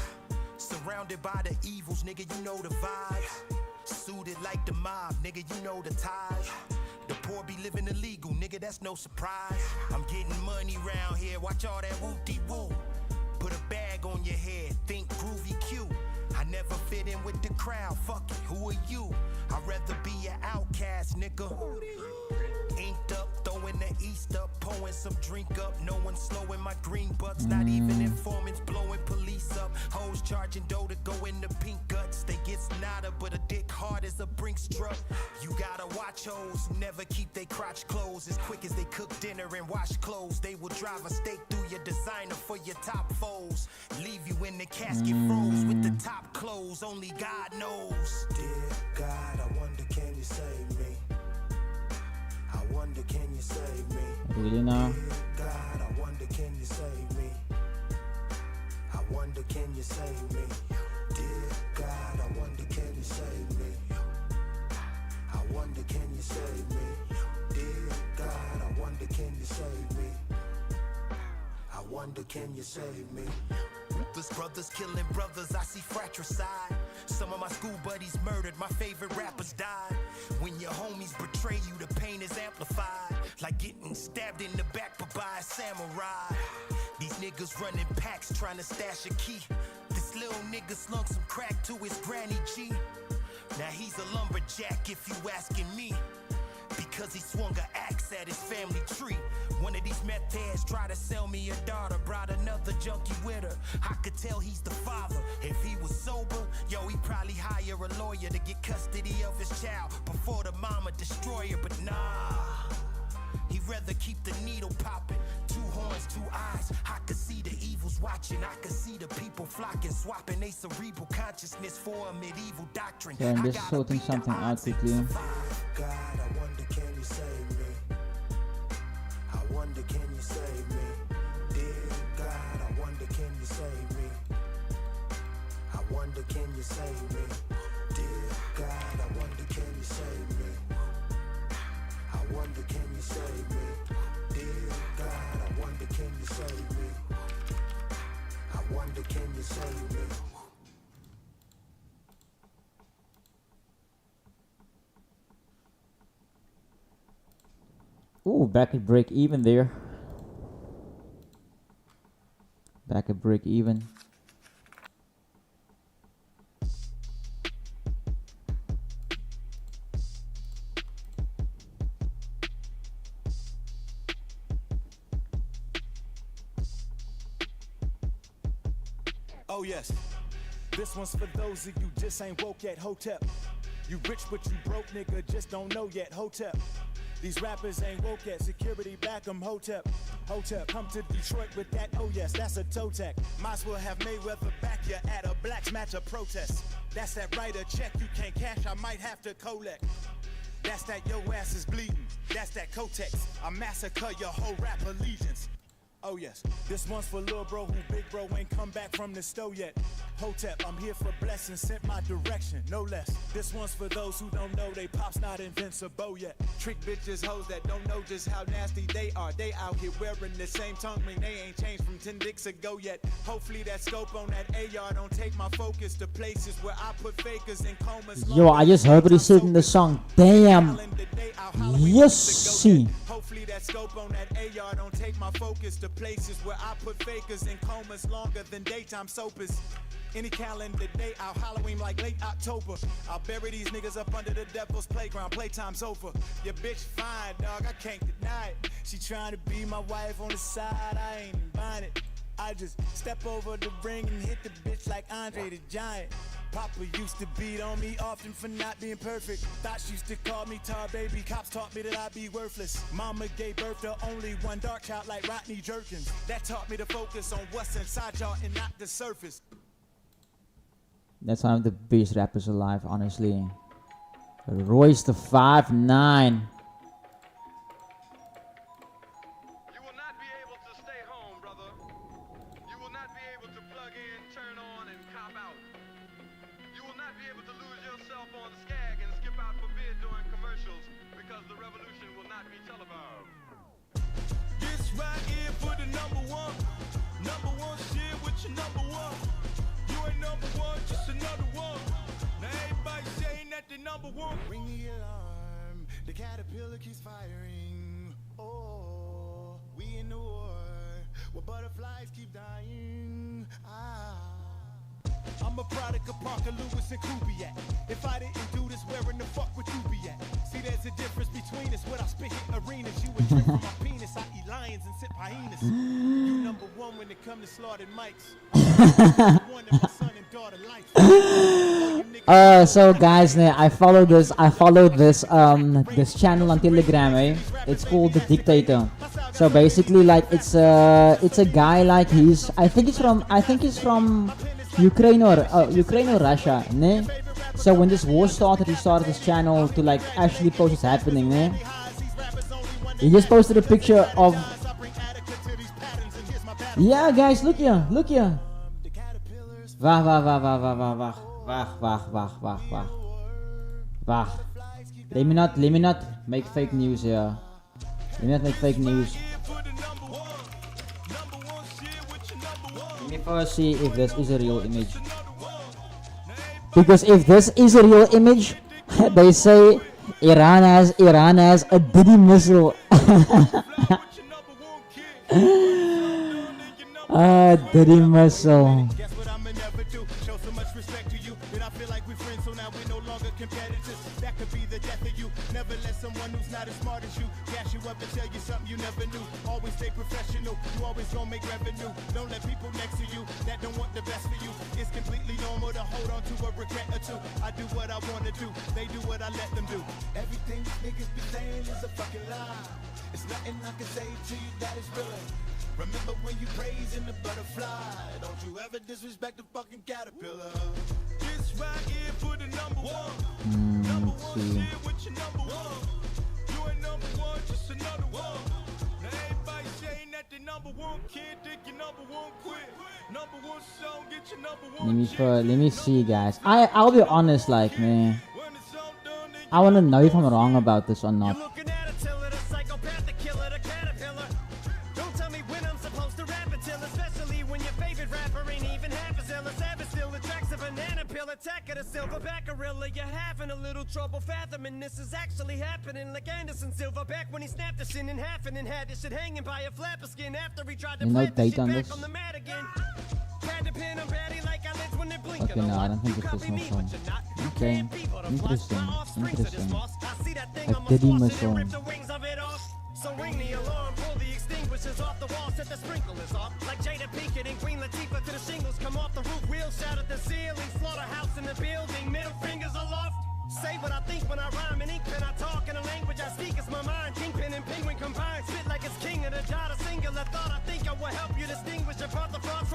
Surrounded by the evils, nigga, you know the vibe. Suited like the mob, nigga, you know the ties. The poor be living illegal, nigga, that's no surprise. I'm getting money round here, watch all that whoop-de-woo. Put a bag on your head, think groovy Q. I never fit in with the crowd, fuck it, who are you? I'd rather be an outcast, nigga. Inked up, throwing the east up, pouring some drink up. No one slowing my green bucks, not even informants blowing police up. Hoes charging dough to go in the pink guts. They get nada, but a dick hard as a Brinks truck. You gotta watch hoes, never keep they crotch closed. As quick as they cook dinner and wash clothes, they will drive a stake through your designer for your top foes. Leave you in the casket froze with the top closed, only God knows. Dear God, I wonder can you save me? I wonder can you save me? Really now? Dear God, I wonder can you save me? I wonder can you save me? Dear God, I wonder can you save me? I wonder can you save me? Dear God, I wonder can you save me? I wonder can you save me? Brothers killing brothers, I see fratricide. Some of my school buddies murdered, my favorite rappers died. When your homies betray you, the pain is amplified. Like getting stabbed in the back by a samurai. These niggas running packs trying to stash a key. This little nigga slung some crack to his granny G. Now he's a lumberjack if you asking me. Because he swung an axe at his family tree. One of these meth heads tried to sell me a daughter, brought another junkie with her. I could tell he's the father. If he was sober, yo, he'd probably hire a lawyer to get custody of his child before the mama destroy her. But nah, he'd rather keep the needle popping. Two horns, two eyes. I could see the evils watching. I could see the people flocking, swapping their cerebral consciousness for a medieval doctrine. So I'm just sorting something out quickly. God, I wonder can you save me? I wonder can you save me? Dear God, I wonder can you save me? I wonder can you save me? Dear God, I wonder can you save me? I wonder can you save me? Dear God, I wonder can you save me? I wonder can you save me? Ooh, back at break even there. Back at break even. Oh yes, this one's for those of you just ain't woke yet, Hotep. You rich but you broke, nigga, just don't know yet. Hotep. These rappers ain't woke yet. Security back 'em, Hotep. Hotep, come to Detroit with that, oh yes, that's a toe tag. Might as well have Mayweather back you at a blacks match of protest. That's that writer check you can't cash, I might have to collect. That's that your ass is bleeding. That's that Kotex. I massacre your whole rap allegiance. Oh yes, this one's for lil' bro who big bro ain't come back from the store yet. Hotep, I'm here for blessings, sent my direction, no less. This one's for those who don't know they pop's not invincible yet. Trick bitches, hoes that don't know just how nasty they are. They out here wearing the same tongue ring, they ain't changed from 10 dicks ago yet. Hopefully that scope on that AR don't take my focus to places where I put fakers in comas. Yo, I just heard what he said in the song. Damn. Yes, see. Hopefully that scope on that AR don't take my focus to places where I put fakers in comas longer than daytime soapers. Any calendar day, I'll Halloween like late October. I'll bury these niggas up under the devil's playground. Playtime's over. Your bitch fine, dog, I can't deny it. She trying to be my wife on the side, I ain't buying it. I just step over the ring and hit the bitch like Andre the Giant. Papa used to beat on me often for not being perfect. Thoughts used to call me tar baby. Cops taught me that I'd be worthless. Mama gave birth to only one dark child like Rodney Jerkins. That taught me to focus on what's inside y'all and not the surface. That's one of the best rappers alive, honestly. Royce the 5'9". Ring the alarm, the caterpillar keeps firing. Oh, we in the war, where butterflies keep dying. I'm a product of Parker Lewis and Kubiak. If I didn't do this, where in the fuck would you be at? See, there's a difference between us. What I spit hit arenas, you a drink from my penis. I eat lions and sip hyenas. You number one when it come to slaughtered mics. One of my son and daughter life. So guys, I follow this this channel on Telegram, eh? It's called The Dictator. So basically, like, it's a guy, like, I think he's from Ukraine or Russia, ne? So when this war started, he started his channel to, like, actually post what's happening, ne? He just posted a picture of, yeah, guys, look here. Wacht. Let me not make fake news here. Let me not make fake news. Let me first see if this is a real image. Because if this is a real image, they say Iran has a Diddy missile. Diddy missile. Never let someone who's not as smart as you gas you up and tell you something you never knew. Always stay professional, you always gonna make revenue. Don't let people next to you that don't want the best for you. It's completely normal to hold on to a regret or two. I do what I wanna do, they do what I let them do. Everything niggas be saying is a fucking lie. It's nothing I can say to you that is real. Remember when you praising the butterfly. Don't you ever disrespect the fucking caterpillar. This right here for the number one. Number one shit with your number one. You ain't number one, just another one. Now everybody saying that the number one kid, think your number one quit. Number one song, get your number one. Let me see, guys. I'll be honest, like, man. I wanna know if I'm wrong about this or not. Attack of the silverback gorilla, you're having a little trouble fathoming this is actually happening. Like Anderson Silverback when he snapped the shit in half and then had this shit hanging by a flap of skin after he tried to plant the shit back on the mat again. Had to pin him batty like eyelids when they're blinking. Okay, no, I don't think it's this missile. Okay, interesting. A Diddy missile. So ring the alarm, pull the extinguishers off the wall, set the sprinklers off. Like Jada Pinkett and Queen Latifah to the shingles, come off the roof, wheels shout at the ceiling, slaughterhouse in the building, middle fingers aloft. Say what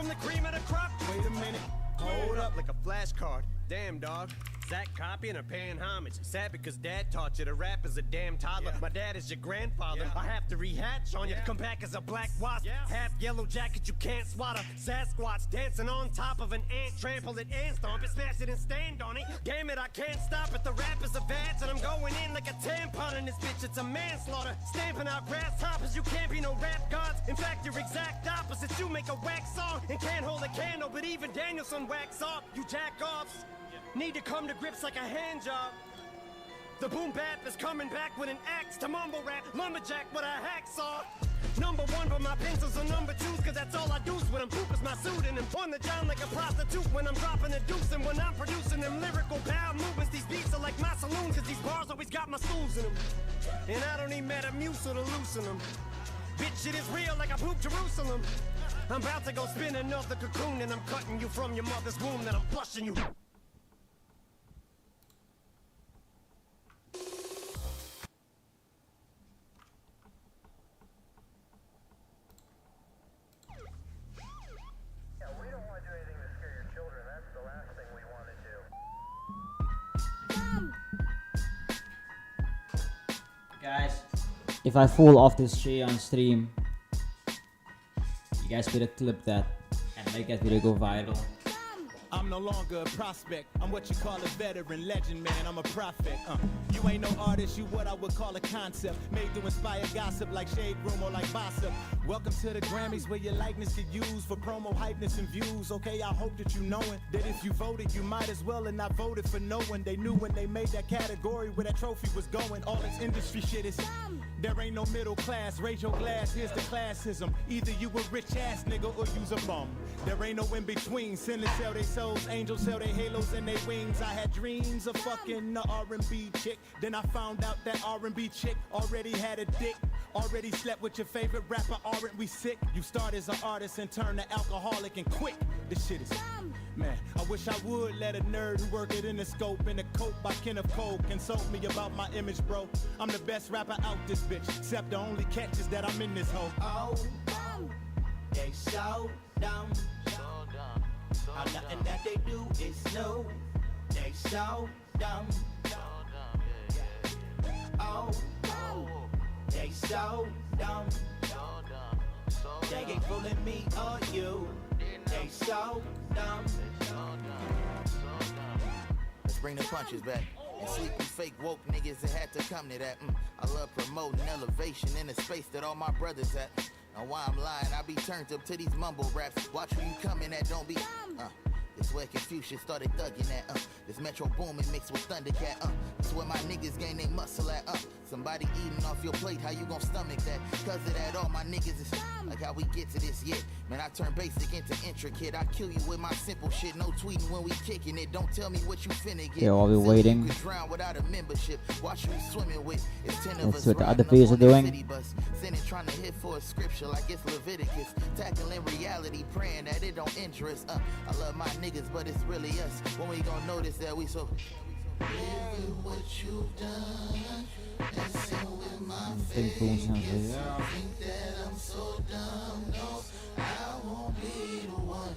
from the cream of the crop. Wait a minute, hold up. Like a flashcard. Damn, dog. That copying or paying homage? Sad because dad taught you to rap as a damn toddler. My dad is your grandfather. I have to rehatch on you. Come back as a black wasp. Half yellow jacket, you can't swat a Sasquatch dancing on top of an ant. Trample it and stomp it, smash it and stand on it. Damn it, I can't stop it. The rap is a badge and I'm going in like a tampon in this bitch. It's a manslaughter. Stamping out grasshoppers. You can't be no rap gods. In fact, you're exact opposite. You make a wax song and can't hold a candle, but even Danielson wax off. You jack offs. Need to come to grips like a hand job. The boom bap is coming back with an axe to mumble rap. Lumberjack with a hacksaw. Number one, but my pencils are number twos, cause that's all I do when I'm poop is my suit. And I'm on the John like a prostitute when I'm dropping a deuce. And when I'm producing them lyrical power movements, these beats are like my saloon, cause these bars always got my stools in them. And I don't need Metamucil to loosen them. Bitch, it is real like I pooped Jerusalem. I'm about to go spin another cocoon, and I'm cutting you from your mother's womb, then I'm flushing you. Guys, if I fall off this tree on stream, you guys better clip that and make that video go viral. I'm no longer a prospect. I'm what you call a veteran, legend, man. I'm a prophet. You ain't no artist, you what I would call a concept. Made to inspire gossip like Shade Room or like Bossip. Welcome to the Grammys where your likeness get used for promo, hypeness, and views. Okay, I hope that you knowin' that if you voted, you might as well and not voted for no one. They knew when they made that category where that trophy was going. All this industry shit is... There ain't no middle class, raise your glass, here's the classism. Either you a rich ass nigga or you's a bum. There ain't no in between, sinners sell their souls, angels sell their halos and their wings. I had dreams of fucking the R&B chick, then I found out that R&B chick already had a dick. Already slept with your favorite rapper, aren't we sick? You start as an artist and turn to alcoholic and quit. This shit is... Man, I wish I would let a nerd who work it in the scope in a coat by Kenneth Cole consult me about my image, bro. I'm the best rapper out this bitch, except the only catch is that I'm in this hoe. Oh, they so dumb. How nothing that they do is new. They so dumb. Oh, they so dumb. They ain't fooling me or you. They so dumb. Let's bring the punches back. And sleepy fake woke niggas that had to come to that. I love promoting elevation in the space that all my brothers at. Now why I'm lying, I be turned up to these mumble raps. Watch who you coming at, don't be. This where Confucius started thugging at. This Metro Boomin mixed with Thundercat. This where my niggas gain they muscle at. Somebody eating off your plate, how you gon' stomach that? Cause of that, all my niggas is like how we get to this yet. Man, I turn basic into intricate. I kill you with my simple shit. No tweeting when we kicking it. Don't tell me what you finna get. Yeah, I'll be waiting. Drown without a membership. Watch who swimming with. It's 10 of That's us what the other riding peers up are on the doing. city bus. Sending trying to hit for a scripture like it's Leviticus. Tackling reality, praying that it don't injure us. I love my niggas, but it's really us. When we gon' notice that we so living what you've done. Dancing with my face. Think that I'm so dumb. No, I won't be the one.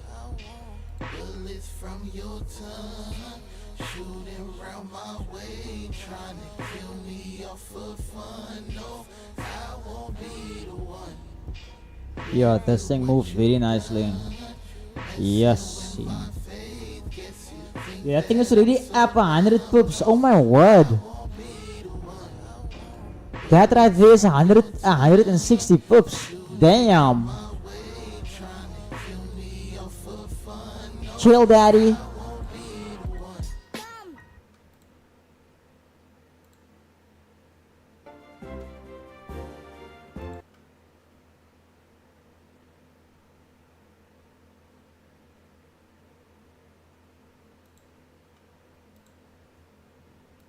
Bullets from your tongue shooting round my way, trying to kill me off for fun. No, I won't be the one. Yeah, this thing moves very nicely. Yes. Yeah, that thing is already up 100 poops. Oh my word. That right there is 160 poops. Damn. Chill, daddy.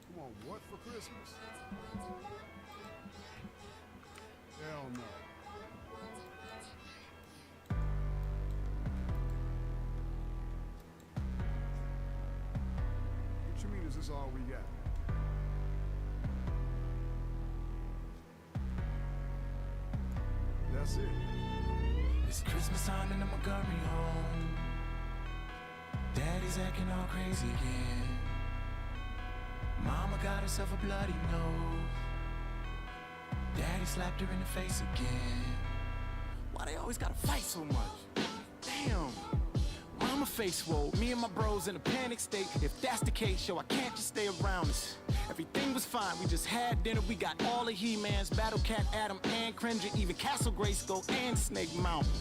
Come on, what for Christmas? Hell no. What you mean, is this all we got? That's it. It's Christmas time in the Montgomery home. Daddy's acting all crazy again. Mama got herself a bloody nose. Daddy slapped her in the face again. Why they always gotta fight so much? Damn. Mama face swole, me and my bros in a panic state. If that's the case, yo, I can't just stay around us. Everything was fine, we just had dinner. We got all the He-Mans, Battle Cat, Adam, and Cringer, even Castle Grayskull and Snake Mountain.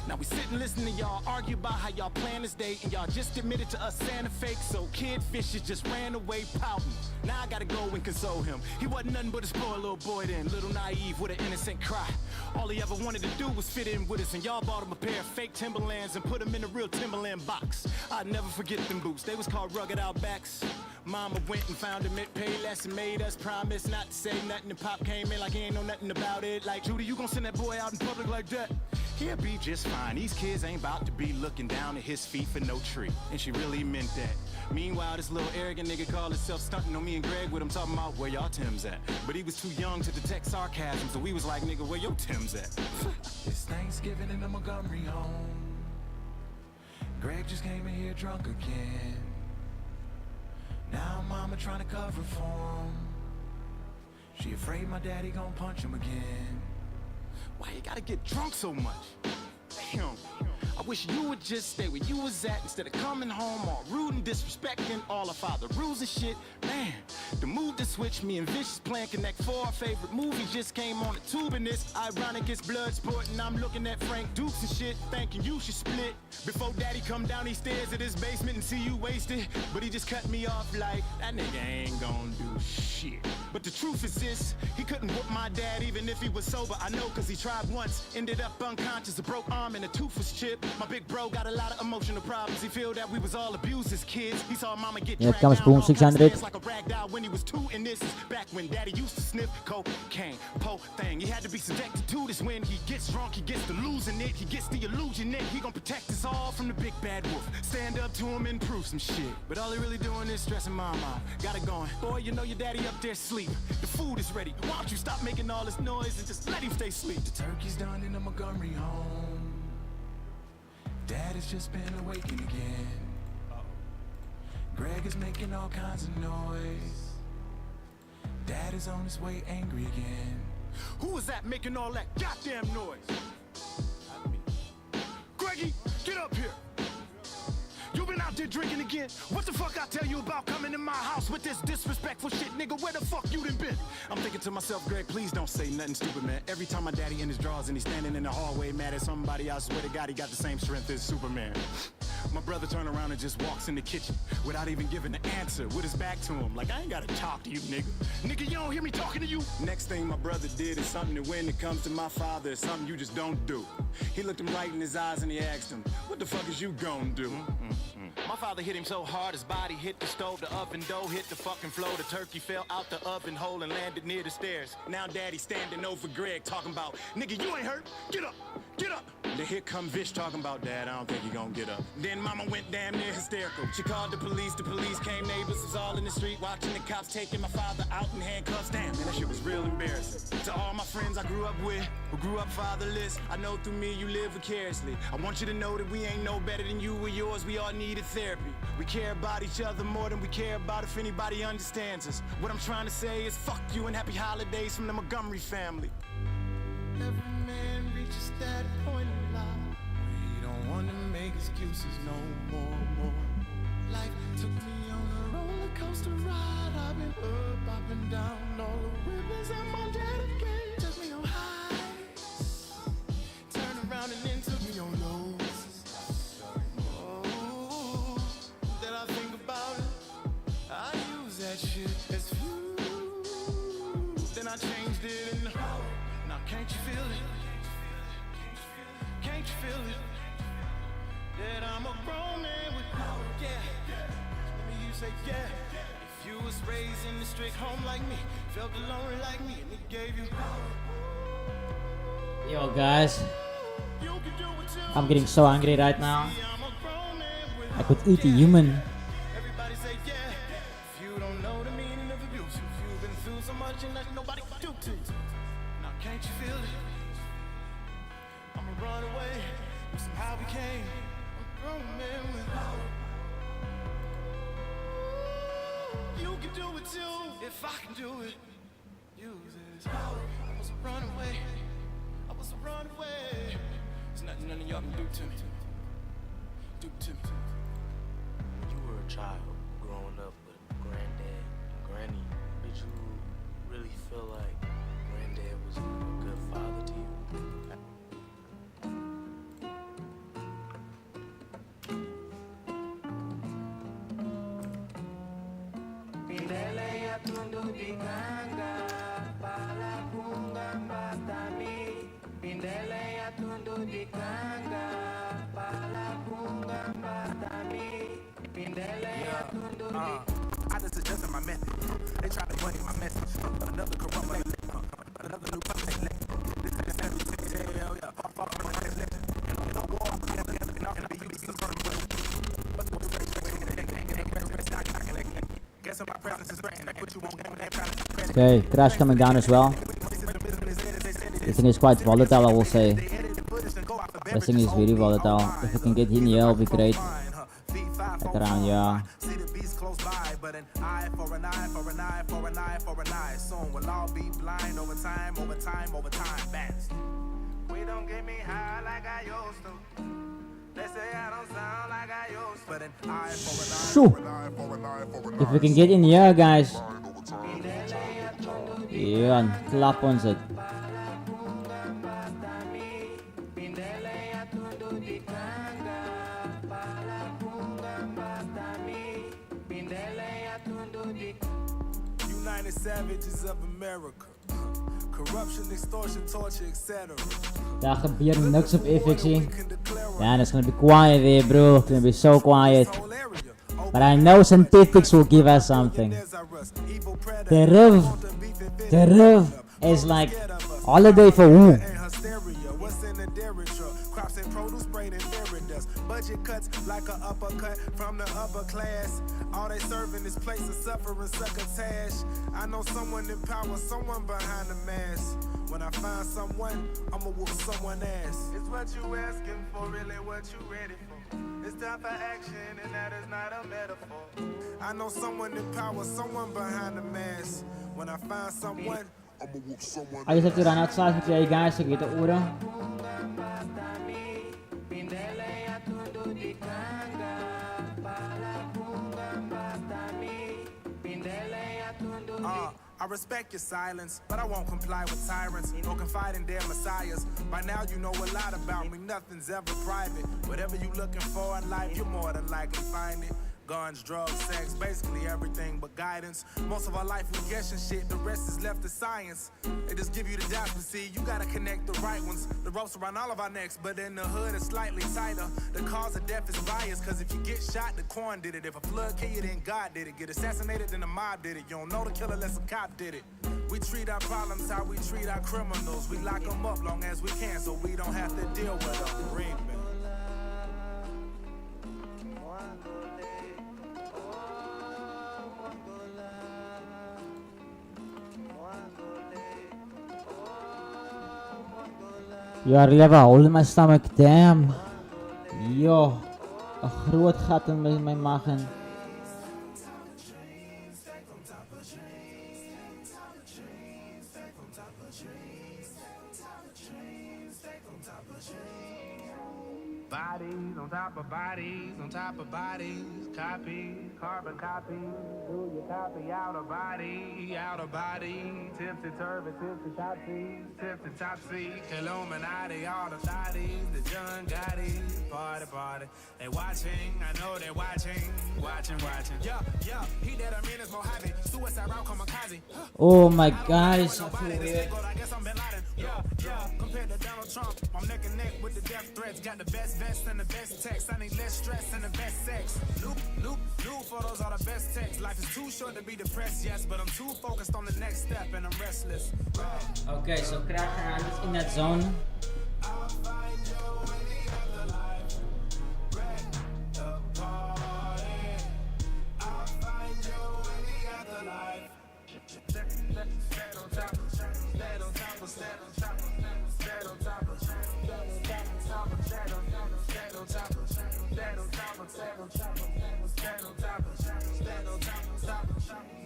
Now we sit and listen to y'all argue about how y'all plan this day, and y'all just admitted to us Santa fake, so Kid Fisher just ran away pouting. Now I gotta go and console him. He wasn't nothing but a spoiled little boy then, little naive with an innocent cry. All he ever wanted to do was fit in with us, and y'all bought him a pair of fake Timberlands and put him in a real Timberland box. I'd never forget them boots, they was called Rugged Outbacks. Mama went and found him at Payless and made us promise not to say nothing, and Pop came in like he ain't know nothing about it. Like, Judy, you gonna send that boy out in public like that? He'll be just fine. These kids ain't about to be looking down at his feet for no tree. And she really meant that. Meanwhile, this little arrogant nigga called himself stunting on me and Greg with him talking about where y'all Tim's at. But he was too young to detect sarcasm, so we was like, nigga, where your Tim's at? It's Thanksgiving in the Montgomery home. Greg just came in here drunk again. Now mama trying to cover for him. She afraid my daddy gon' punch him again. Why you gotta get drunk so much? Damn. I wish you would just stay where you was at instead of coming home all rude and disrespecting all of father rules and shit. Man, the mood to switch, me and Vicious playing Connect 4. Our favorite movie just came on the tube, and it's ironic it's Bloodsport, and I'm looking at Frank Dukes and shit, thinking you should split before daddy come down these stairs at his basement and see you wasted. But he just cut me off like, that nigga ain't gonna do shit. But the truth is this, he couldn't whoop my dad even if he was sober. I know cause he tried once, ended up unconscious, a broke arm and a tooth was chipped. My big bro got a lot of emotional problems. He feel that we was all abused as kids. He saw mama get Yeah, dragged comes down boom all 600. kinds of stairs like a rag doll when he was 2. And this is back when daddy used to sniff cocaine, thing. He had to be subjected to this. When he gets drunk, he gets to losing it. He gets the illusion that he gon' protect us all from the big bad wolf. Stand up to him and prove some shit. But all he really doing is stressing mom out. Got it going. Boy, you know your daddy up there sleep. The food is ready. Why don't you stop making all this noise and just let him stay asleep? The turkey's done in the Montgomery home. Dad has just been awakened again. Greg is making all kinds of noise. Dad is on his way angry again. Who was that making all that goddamn noise? Not me. Greggy, get up here. You been out there drinking again? What the fuck I tell you about coming in my house with this disrespectful shit, nigga? Where the fuck you done been? I'm thinking to myself, Greg, please don't say nothing stupid, man. Every time my daddy in his drawers and he's standing in the hallway mad at somebody, I swear to God, he got the same strength as Superman. My brother turned around and just walks in the kitchen without even giving an answer, with his back to him, like, I ain't gotta talk to you, nigga. Nigga, you don't hear me talking to you? Next thing my brother did is something that when it comes to my father, is something you just don't do. He looked him right in his eyes and he asked him, what the fuck is you gonna do? My father hit him so hard his body hit the stove, the oven dough hit the fucking floor. The turkey fell out the oven hole and landed near the stairs. Now daddy standing over Greg talking about, nigga, you ain't hurt, get up, get up. Then here come Vish talking about, dad, I don't think he gonna get up. Then mama went damn near hysterical. She called the police came, neighbors was all in the street watching the cops taking my father out in handcuffs. Damn, man, that shit was real embarrassing. To all my friends I grew up with, who grew up fatherless, I know through me you live vicariously. I want you to know that we ain't no better than you or yours, we all needed therapy. We care about each other more than we care about if anybody understands us. What I'm trying to say is fuck you and happy holidays from the Montgomery family. Every man reaches that point in life. We don't want to make excuses no more. Life took me on a roller coaster ride. I've been up, I've been down, all the rivers and my daddy came. Took me on highs, turned around and then took me on lows. Oh, then I think about it, I use that shit as fuel. Then I changed it and now can't you feel it? Can't you feel it? That I'm a grown man with power, yeah. Let me you say, yeah. If you was raised in a strict home like me, felt alone like me, and it gave you power. Yo guys, I'm getting so angry right now. I could eat a human. Everybody say, yeah. If you don't know the meaning of abuse, if you've been through so much and nothing nobody can do to you. Now can't you feel it? I'm a run away, but somehow we came. A grown man with power. You can do it too, if I can do it. Use this power. I was a runaway. I was a runaway. There's nothing none of y'all can do to me. Do to me. You were a child growing up with granddad and granny. Did you really feel like granddad was a good father to you? I just adjusted my method. They tried to money my message. Another corrupt mother, another new puppet they let. This is the hell yeah. Far from my legend. No war, and be used to burn guess my presence is threatened. I put you on game when they try to. Okay, crash coming down as well. This thing is quite volatile, I will say. This thing is very volatile. If we can get in here, it'll be great. Like around here. See the beast close by, but an eye for an eye for an eye for an eye for an eye. Soon we'll all be blind over time, over time, over time. Fast. We don't get me high like I used to. They say I don't sound like I used to. But an eye for an eye for an eye for an eye for an eye. If we can get in here, guys. Yeah, clap ons it. United Savages of America. Corruption, extortion, torture, etc. Daar gebeurt niks op FX. Yeah, it's gonna be quiet there, bro. It's gonna be so quiet. But I know Scientifics will give us something. The riff is like holiday for who? Crops and produce sprayed in fairy dust. Budget cuts like an uppercut from the upper class. All they serving is place of suffering, succotash. I know someone in power, someone behind the mask. When I find someone, I'ma whoop someone ass. It's what you asking for, really what you ready for. It's time for action, and that is not a metaphor. I know someone in power, someone behind the mask. When I find someone, I'ma whoop someone ass. I just have to run outside with you guys to get the order. I respect your silence, but I won't comply with tyrants, nor confide in their messiahs. By now you know a lot about me, nothing's ever private. Whatever you looking for in life, you more than likely find it. Guns, drugs, sex, basically everything but guidance. Most of our life we guessing shit, the rest is left to science. They just give you the dots, but see, you gotta connect the right ones. The ropes around all of our necks, but in the hood it's slightly tighter. The cause of death is biased, cause if you get shot, the corn did it. If a flood kill you, then God did it. Get assassinated, then the mob did it. You don't know the killer unless a cop did it. We treat our problems how we treat our criminals. We lock them up long as we can, so we don't have to deal with them. Read me. You are really have a hole in my stomach, damn. Yo, een groot gat in mijn magen. Bodies on top of bodies, on top of bodies. Copy, carbon copy. Do you copy out of body, out of body? Tipsy turvy, tipsy topsy, tipsy topsy. Illuminati, all the thotties, the John Gotti. Party, party. They watching, I know they watching. Watching. Yeah, he that I'm in is Mojave. Suicide route, kamikaze. Oh my gosh, I feel weird. Yeah, compared to Donald Trump, I'm neck and neck with the death threats. Got the best vest and the best text. I need less stress and the best sex. New photos are the best text. Life is too short to be depressed, yes, but I'm too focused on the next step and I'm restless. Okay, so crack gaan in that zone.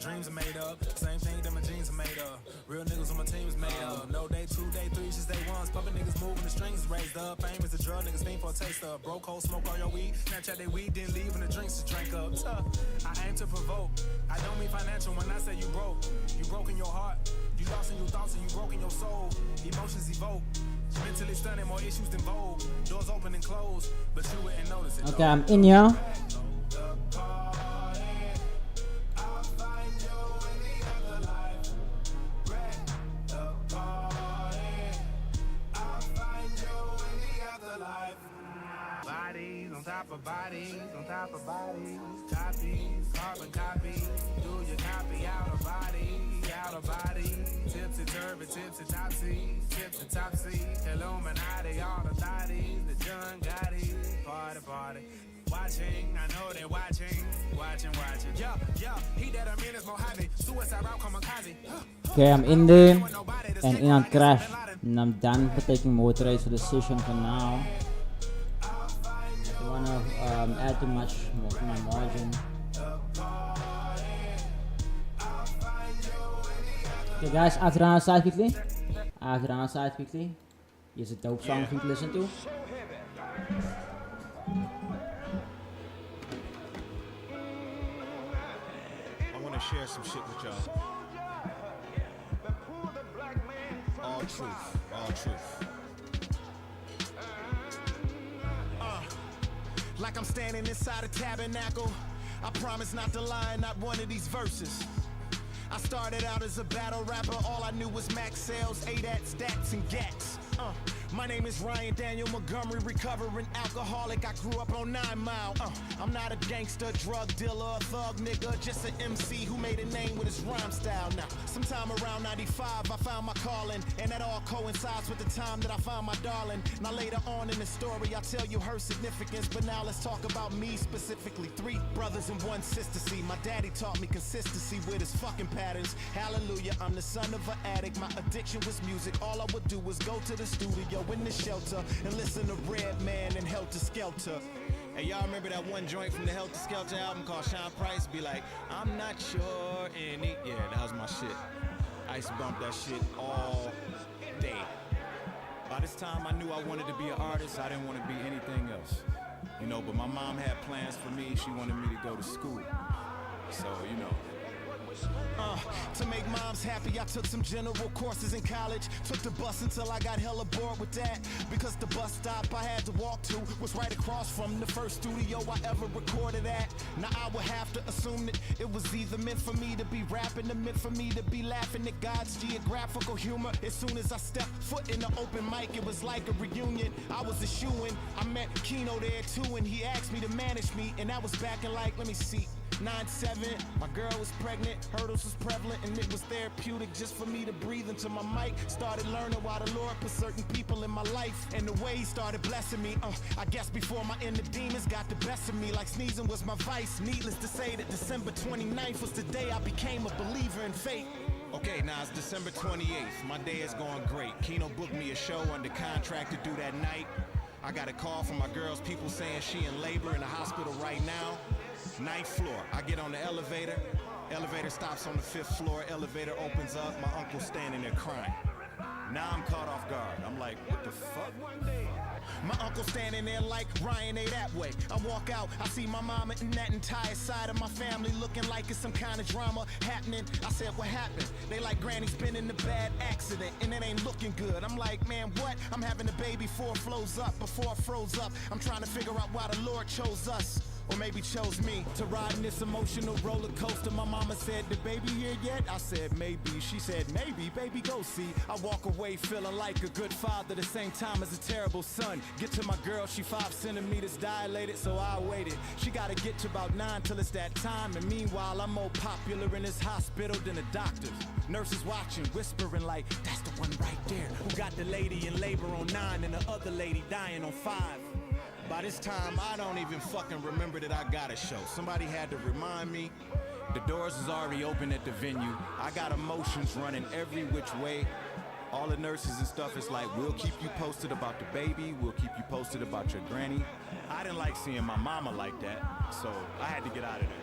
Dreams are made up, same thing that my jeans are made of. Real niggas on my team is made up. No day 2, day 3, just day 1s. Pumping niggas moving, the strings is raised up. Fame is a drug, niggas fiend for a taste of. Broke hole, smoke all your weed. Snapchat they weed, didn't leave, and the drinks to drink up. I aim to provoke. I don't mean financial when I say you broke. You broke in your heart. You lost in your thoughts and you broke in your soul. Emotions evoke. Mentally stunning, more issues than Vogue. Doors open and close, but you wouldn't notice it. Okay, I'm in here. Bodies on top of bodies, on top of bodies. Copies, carbon copies. Do your copy out of body, Tipsy turvy, tipsy topsy. Illuminati, all the thotties. The John Gotti, party. Watching, I know they watching. Yeah, he that I'm in is Mojave. Suicide route, kamikaze. Okay, I'm in there. And in on crash. And I'm done for taking motorized for the session for now. Don't wanna add too much more to my margin. Okay guys, after on side quickly. Here's a dope song for you to listen to. I want to share some shit with y'all. All truth. Like I'm standing inside a tabernacle. I promise not to lie in not one of these verses. I started out as a battle rapper. All I knew was max sales, ADATs, DATs, and GATs. My name is Ryan Daniel Montgomery, recovering alcoholic. I grew up on 9 Mile. I'm not a gangster, drug dealer, a thug nigga, just an MC who made a name with his rhyme style. Now, sometime around 95, I found my calling, and that all coincides with the time that I found my darling. Now later on in the story, I'll tell you her significance, but now let's talk about me specifically. 3 brothers and 1 sister. See, my daddy taught me consistency with his fucking patterns. Hallelujah, I'm the son of an addict. My addiction was music. All I would do was go to the studio in the shelter and listen to Redman and Helter Skelter. Hey, y'all remember that one joint from the Helter Skelter album called Sean Price? Be like, I'm not sure any. Yeah, that was my shit. I used to bump that shit all day. By this time, I knew I wanted to be an artist. I didn't want to be anything else. You know, but my mom had plans for me. She wanted me to go to school. So, you know. To make moms happy, I took some general courses in college. Took the bus until I got hella bored with that. Because the bus stop I had to walk to was right across from the first studio I ever recorded at. Now I would have to assume that it was either meant for me to be rapping or meant for me to be laughing at God's geographical humor. As soon as I stepped foot in the open mic, it was like a reunion. I was a shoo-in. I met Keno there too, and he asked me to manage me. And that was back in like, let me see, 9-7, my girl was pregnant, hurdles was prevalent, and it was therapeutic just for me to breathe into my mic. Started learning why the Lord put certain people in my life, and the way he started blessing me. I guess before my inner demons got the best of me, like sneezing was my vice. Needless to say that December 29th was the day I became a believer in fate. Okay, now it's December 28th, my day is going great. Keno booked me a show under contract to do that night. I got a call from my girl's people saying she in labor in the hospital right now. 9th floor, I get on the elevator. Elevator stops on the 5th floor. Elevator opens up. My uncle's standing there crying. Now I'm caught off guard. I'm like, what the fuck? My uncle standing there like Ryan ain't that way. I walk out, I see my mama and that entire side of my family looking like it's some kind of drama happening. I said, what happened? They like, Granny's been in a bad accident and it ain't looking good. I'm like, man, what? I'm having a baby before it flows up, before it froze up. I'm trying to figure out why the Lord chose us. Or maybe chose me to ride in this emotional roller coaster. My mama said, the baby here yet? I said, maybe. She said, maybe, baby, go see. I walk away feeling like a good father, the same time as a terrible son. Get to my girl, she 5 centimeters dilated, so I waited. She gotta get to about 9 till it's that time. And meanwhile, I'm more popular in this hospital than the doctors. Nurses watching, whispering like, that's the one right there who got the lady in labor on 9 and the other lady dying on 5. By this time, I don't even fucking remember that I got a show. Somebody had to remind me. The doors is already open at the venue. I got emotions running every which way. All the nurses and stuff is like, we'll keep you posted about the baby. We'll keep you posted about your granny. I didn't like seeing my mama like that, so I had to get out of there.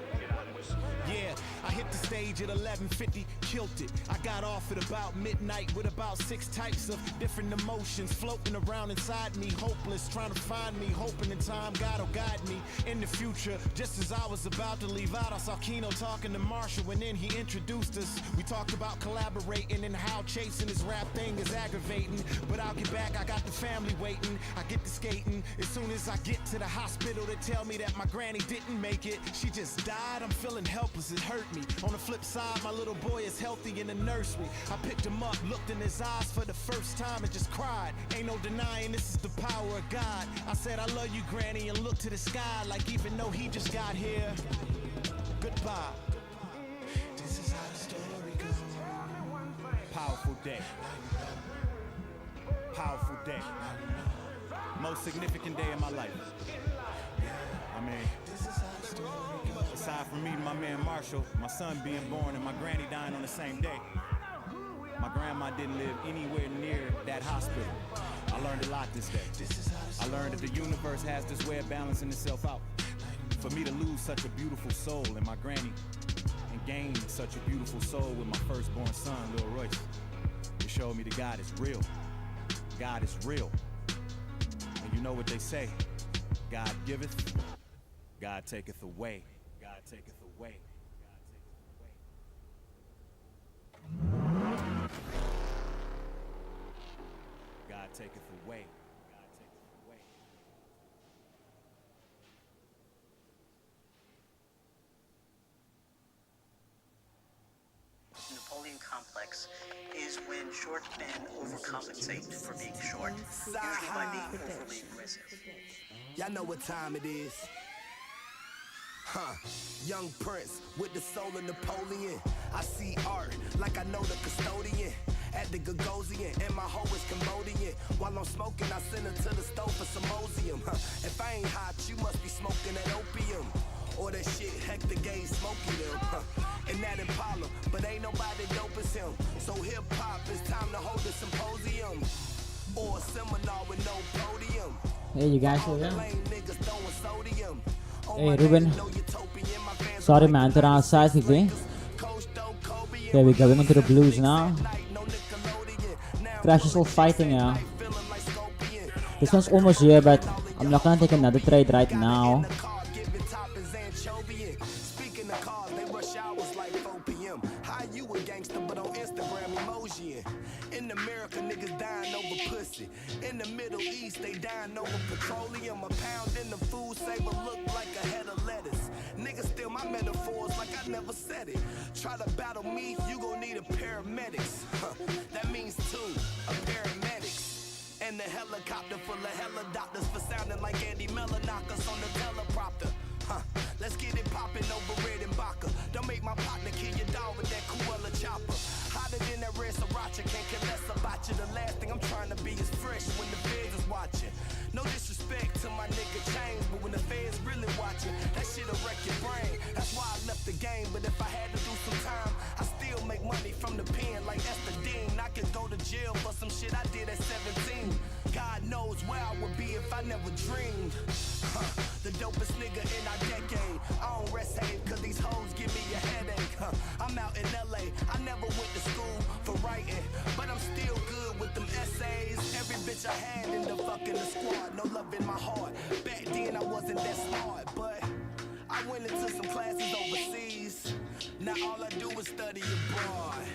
Yeah, I hit the stage at 11:50, killed it. I got off at about midnight with about 6 types of different emotions floating around inside me, hopeless, trying to find me, hoping in time God will guide me in the future. Just as I was about to leave out, I saw Keno talking to Marshall, and then he introduced us. We talked about collaborating and how chasing this rap thing is aggravating. But I'll get back, I got the family waiting. I get to skating. As soon as I get to the hospital, they tell me that my granny didn't make it. She just died. I'm feeling helpless, it hurt me. On the flip side, my little boy is healthy in the nursery. I picked him up, looked in his eyes for the first time and just cried. Ain't no denying this is the power of God. I said I love you, granny, and looked to the sky like even though he just got here, goodbye. This is how the story goes. Powerful day. Powerful day. Most significant day of my life. I mean, aside from meeting my man Marshall, my son being born, and my granny dying on the same day, my grandma didn't live anywhere near that hospital. I learned a lot this day. I learned that the universe has this way of balancing itself out. For me to lose such a beautiful soul in my granny and gain such a beautiful soul with my firstborn son, Lil Royce, it showed me that God is real. God is real. And you know what they say, God giveth, God taketh away. God taketh away. God taketh away. God taketh away. Napoleon complex is when short men overcompensate for being short, usually by being overly aggressive. Y'all know what time it is. Young Prince with the soul of Napoleon. I see art like I know the custodian at the Gagosian, and my hoe is Cambodian. While I'm smoking, I send her to the stove for some Mosium. If I ain't hot, you must be smoking that opium. Or that shit Hector Gay smoking them. And that Impala, but ain't nobody dope as him. So hip-hop, it's time to hold a symposium. Or a seminar with no podium. Hey, you guys over here? Lame niggas throwing sodium. Hey, Ruben. Sorry, man. They're outside today. Okay, we're going into the blues now. Crash is still fighting, yeah. This one's almost here, but I'm not gonna take another trade right now. In America, niggas dying over pussy. In the Middle East, they dying over petroleum. A pound in the food saver look like a head of lettuce. Niggas steal my metaphors like I never said it. Try to battle me, you gon' need a paramedics. That means two, a paramedics. And a helicopter full of hella doctors for sounding like Andy Miller knock us on the teleprompter. Let's get it poppin' over red and Baca. Don't make my partner kill your dog with that Cruella chopper. Hotter than that red sriracha, can't care less about you. The last thing I'm trying to be is fresh when the feds is watching. No disrespect to my nigga James, but when the feds really watching, that shit'll wreck your brain. That's why I left the game, but if I had to do some time, I still make money from the pen like Esther Dean. I could go to jail for some shit I did at 17. God knows where I would be if I never dreamed. The dopest nigga in our decade. I don't rest hate cause these hoes give me a headache. I'm out in LA, I never went to school for writing, but I'm still good with them essays. Every bitch I had in the fucking the squad, no love in my heart. Back then I wasn't that smart, but I went into some classes overseas. Now all I do is study abroad.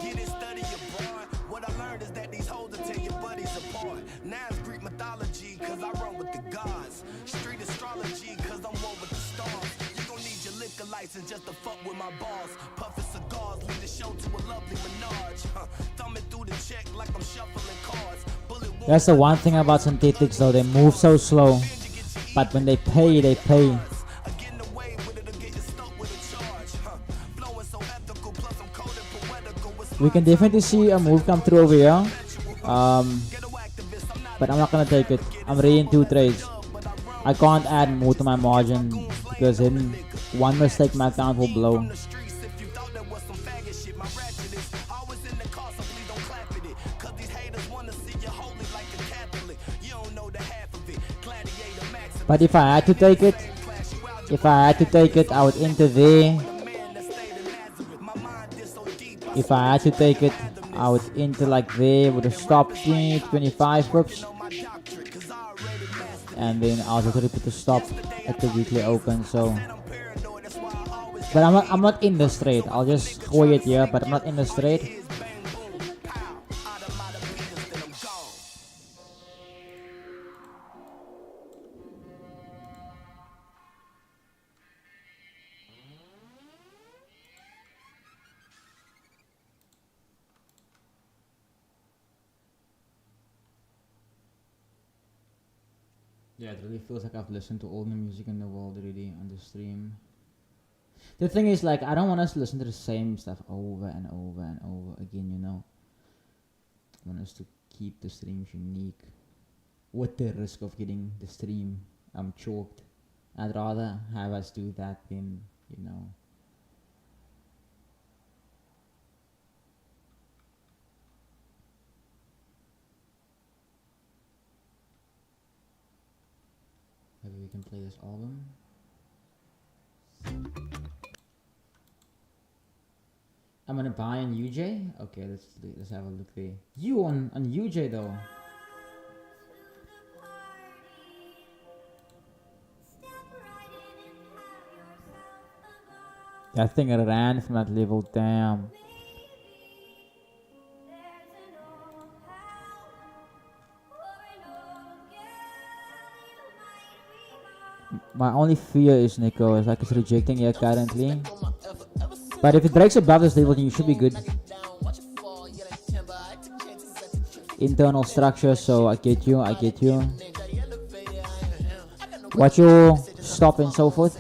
Get it, study abroad. What I learned is that these hoes will tear your buddies apart. Now it's Greek mythology, cause I run with the gods. Street astrology, cause I'm one with the stars. You gon' need your liquor license just to fuck with my boss. Puffin' cigars, lead the show to a lovely menage. Thumbing through the check like I'm shuffling cards. That's the one thing about synthetics though, they move so slow. But when they pay, they pay. We can definitely see a move come through over here. But I'm not gonna take it. I'm already in 2 trades. I can't add more to my margin because in one mistake my account will blow. But if I had to take it, If I had to take it out into there, if I had to take it out into like there with a stop 25 whoops, and then I'll just put the stop at the weekly open. So, but I'm not in the straight. I'll just hold it here, but I'm not in the straight. Yeah, it really feels like I've listened to all the music in the world already on the stream. The thing is, like, I don't want us to listen to the same stuff over and over and over again, you know. I want us to keep the streams unique with the risk of getting the stream choked. I'd rather have us do that than, you know. Maybe we can play this album. I'm gonna buy on UJ. Okay, let's have a look there. You on UJ though. That thing ran from that level. Damn. My only fear is, Nico, is like it's rejecting here currently. But if it breaks above this level, then you should be good. Internal structure, so I get you. Watch your stop and so forth.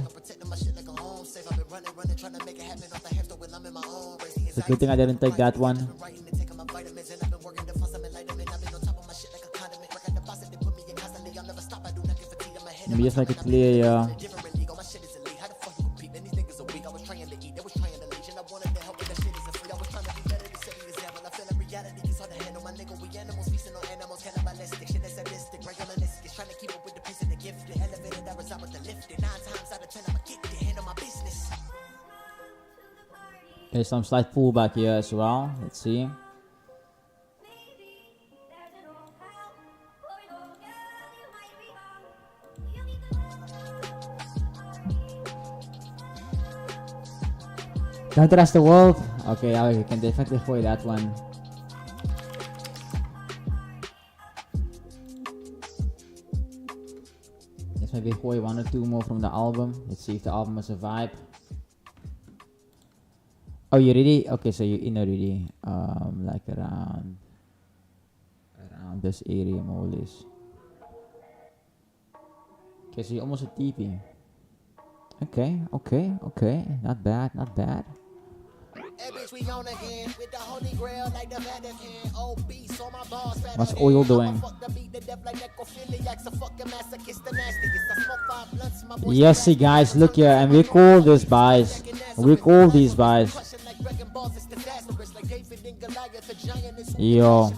It's a good thing I didn't take that one. Let me just make it clear, yeah. There's some slight pullback here as well. Let's see. Don't trust the world. Okay, I can definitely avoid that one. Let's maybe avoid one or two more from the album. Let's see if the album is a vibe. Oh, you ready? Okay, so you're in already. Like around this area more or less. Okay, so you're almost at TP. Okay. Not bad. What's oil doing? Yes, see guys, look here, and we call this buys. These buys. Yo.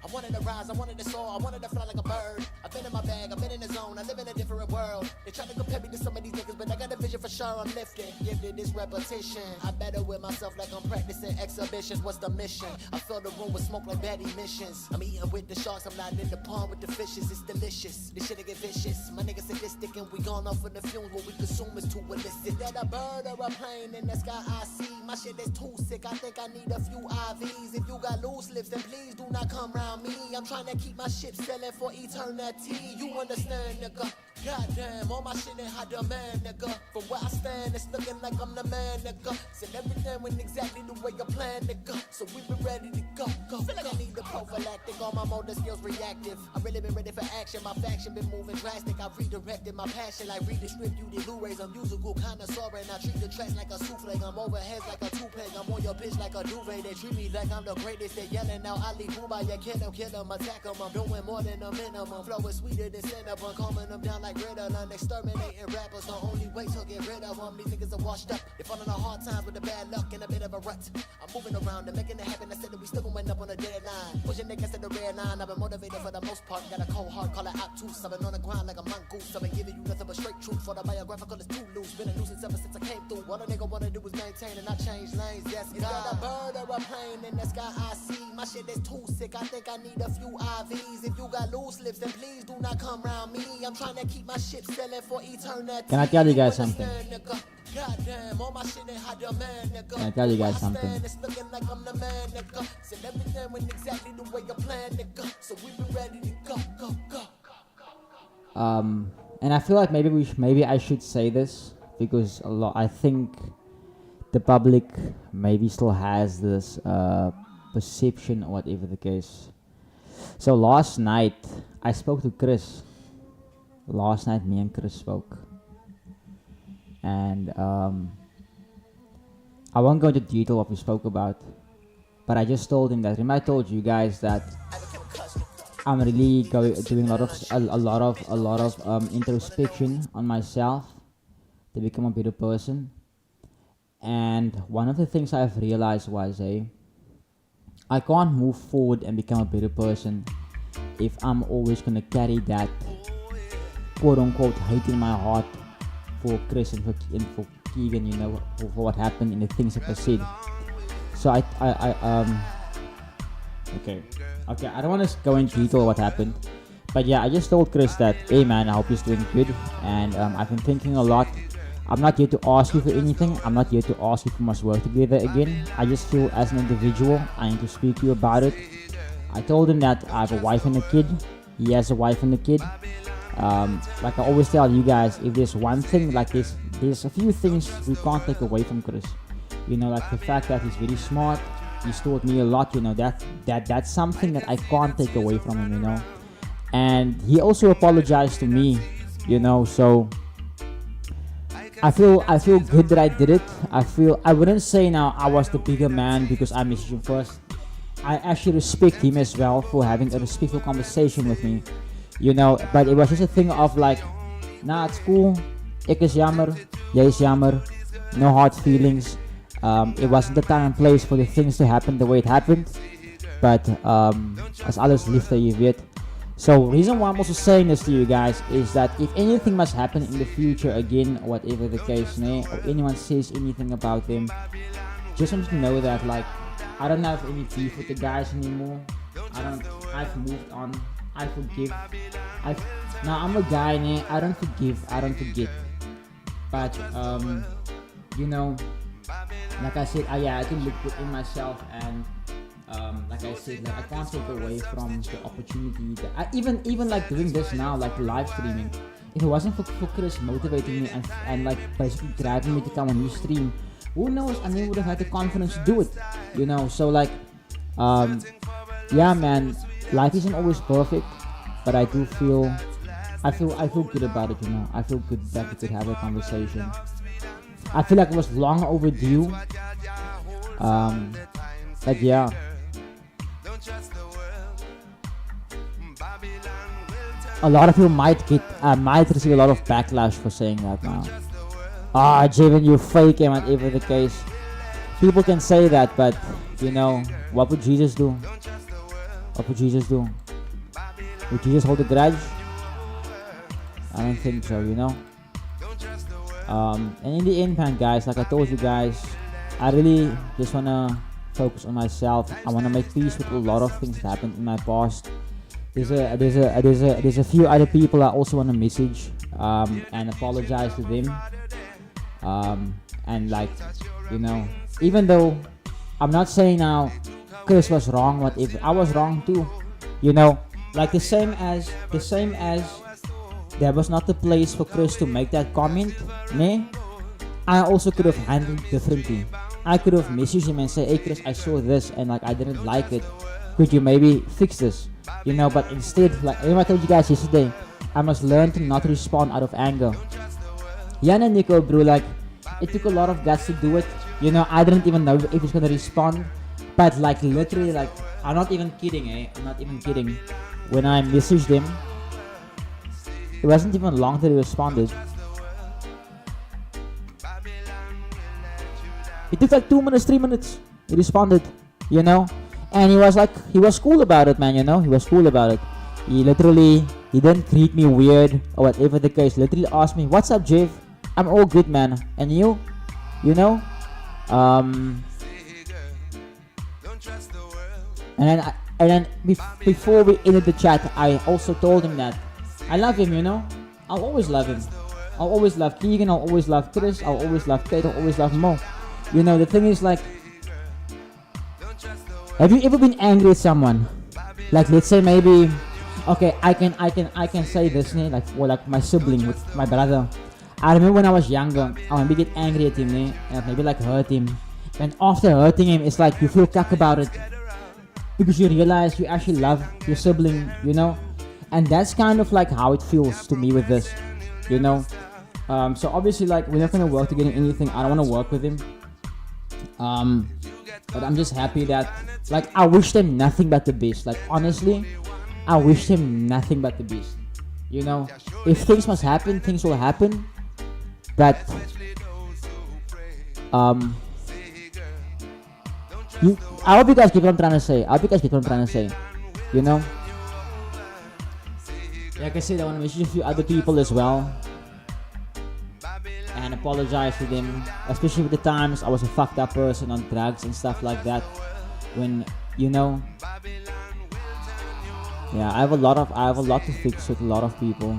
I wanted to rise, I wanted to soar, I wanted to fly like a bird. I've been in my bag, I've been in the zone, I live in a different world. They try to compare me to some of these niggas, but I got a vision for sure, I'm lifted. Gifted this repetition, I better with myself like I'm practicing exhibitions. What's the mission? I fill the room with smoke like bad emissions. I'm eating with the sharks, I'm not in the pond with the fishes. It's delicious, this shit'll get vicious. My niggas sadistic and we gone off in the fumes. What we consume is too illicit. That a bird or a plane in the sky I see. My shit is too sick, I think I need a few IVs. If you got loose lips, then please do not come round me. I'm trying to keep my ship sailing for eternity. You understand, nigga? Goddamn, all my shit in high demand, nigga. From where I stand, it's looking like I'm the man, nigga. Said everything went exactly the way you planned, nigga. So we been ready to go. Feel like I need the prophylactic, all my motor skills reactive. I really been ready for action, my faction been moving drastic. I redirected my passion like redistributed Blu-rays. I'm musical connoisseur and I treat the tracks like a souffle. I'm overhead like a toupee. I'm on your bitch like a duvet. They treat me like I'm the greatest. They yelling out, Ali Boomba, you kill them, attack them. I'm doing more than a minimum. Flow is sweeter than cinnamon, calming them down like rid of none. Exterminating rappers, the only way to get rid of them. These niggas are washed up. They fall in the hard times with the bad luck and a bit of a rut. I'm moving around and making it happen. I said that we still going up on a deadline. Pushing niggas to the red line. I've been motivated for the most part. Got a cold heart, call it obtuse. I've been on the grind like a mongoose. I've been giving you nothing but straight truth. For the biographical is too loose. Been a nuisance ever since I came through. What a nigga wanna do is maintain and not change lanes. Yes, you got a bird or a plane in the sky I see. My shit is too sick. I think I need a few IVs. If you got loose lips, then please do not come around me. I'm trying to keep my ship selling for eternity. Can I tell you guys something? Goddamn, all my shit ain't hot demand, nigga. Can I tell you guys something? It's looking like I'm the man, nigga. Said everything went exactly the way you planned, nigga. So we be ready to go, go, go. And I feel like maybe I should say this because I think the public maybe still has this perception or whatever the case. So last night I spoke to Chris. Last night me and Chris spoke. And I won't go into detail what we spoke about, but I just told him that. Remember I told you guys that I'm really doing a lot of introspection on myself to become a better person. And one of the things I've realized was, I can't move forward and become a better person if I'm always gonna carry that quote unquote hate in my heart for Chris and for Keegan, you know, for what happened and the things that I said. So okay, I don't want to go into detail what happened, but yeah, I just told Chris that, hey man, I hope he's doing good, and I've been thinking a lot. I'm not here to ask you for anything. I'm not here to ask you if we must work together again. I just feel as an individual, I need to speak to you about it. I told him that I have a wife and a kid. He has a wife and a kid. Like I always tell you guys, if there's one thing, like there's a few things we can't take away from Chris. You know, like the fact that he's very smart. He's taught me a lot. You know, that's something that I can't take away from him. You know, and he also apologized to me. You know, so I feel good that I did it. I wouldn't say now I was the bigger man because I messaged him first. I actually respect him as well for having a respectful conversation with me. You know, but it was just a thing of like, nah, it's cool. Ek is jammer, jy is jammer. No hard feelings. It wasn't the time and place for the things to happen the way it happened. But as alles lief dat jy weet. So reason why I'm also saying this to you guys is that if anything must happen in the future again, whatever the case, or anyone says anything about them, just want you to know that like I don't have any beef with the guys anymore. I've moved on. I forgive. Now I'm a guy, I don't forgive, I don't forget. But you know, like I said, I can look within myself, and like I said, like I can't take away from the opportunity that I even like doing this now, like live streaming. If it wasn't for Chris motivating me and like basically driving me to come on his stream, who knows, I never would have had the confidence to do it. You know, so like yeah man, life isn't always perfect, but I do feel good about it, you know. I feel good that we could have a conversation. I feel like it was long overdue. But yeah. A lot of people might receive a lot of backlash for saying that now. Jevon, you fake, and whatever the case. People can say that, but you know, what would Jesus do? What would Jesus do? Would Jesus hold a grudge? I don't think so, you know. And in the end, man, guys, like I told you guys, I really just wanna focus on myself. I wanna make peace with a lot of things that happened in my past. There's a few other people I also wanna message and apologize to them. And like, you know, even though I'm not saying now Chris was wrong, whatever, I was wrong too. You know, like the same as there was not the place for Chris to make that comment, I also could have handled differently. I could have messaged him and say, hey Chris, I saw this and like I didn't like it. Could you maybe fix this? You know, but instead, like I told you guys yesterday, I must learn to not respond out of anger. Jan and Nico, bro, like it took a lot of guts to do it. You know, I didn't even know if he's gonna respond. But like literally, like I'm not even kidding, I'm not even kidding. When I messaged him, It wasn't even long till he responded. It took like 2 minutes, 3 minutes. He responded, you know, and he was cool about it, man. You know, he was cool about it. He didn't treat me weird or whatever the case. Literally asked me, "What's up, Jeff? I'm all good, man. And you? You know?" Before we ended the chat, I also told him that I love him, you know. I'll always love him. I'll always love Keegan. I'll always love Chris. I'll always love Kate. I'll always love Mo. You know, the thing is, like, have you ever been angry at someone? Like, let's say maybe, okay, I can say this, like, or like my sibling with my brother. I remember when I was younger, I would maybe get angry at him, and maybe like hurt him. And after hurting him, it's like you feel cuck about it because you realize you actually love your sibling, you know. And that's kind of like how it feels to me with this, you know. So obviously, like, we're not gonna work together in anything. I don't want to work with him. But I'm just happy that, like, I wish them nothing but the best. Like, honestly, I wish them nothing but the best. You know, if things must happen, things will happen. But I hope you guys get what I'm trying to say. You know. Like I said, I want to message a few other people as well and apologize to them, especially with the times I was a fucked up person on drugs and stuff like that. When, you know, yeah, I have a lot to fix with a lot of people,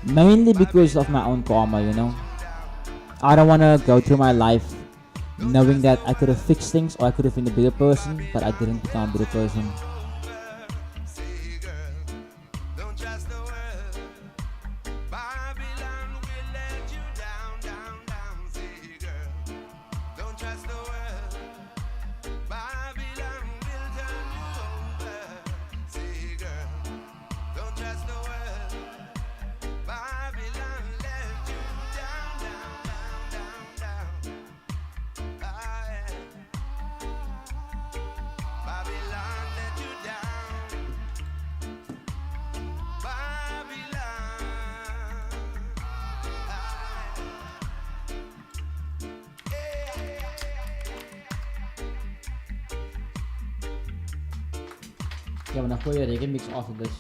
mainly because of my own karma, you know. I don't want to go through my life knowing that I could have fixed things or I could have been a better person, but I didn't become a better person. Yeah, I'm gonna play a reggae mix after this.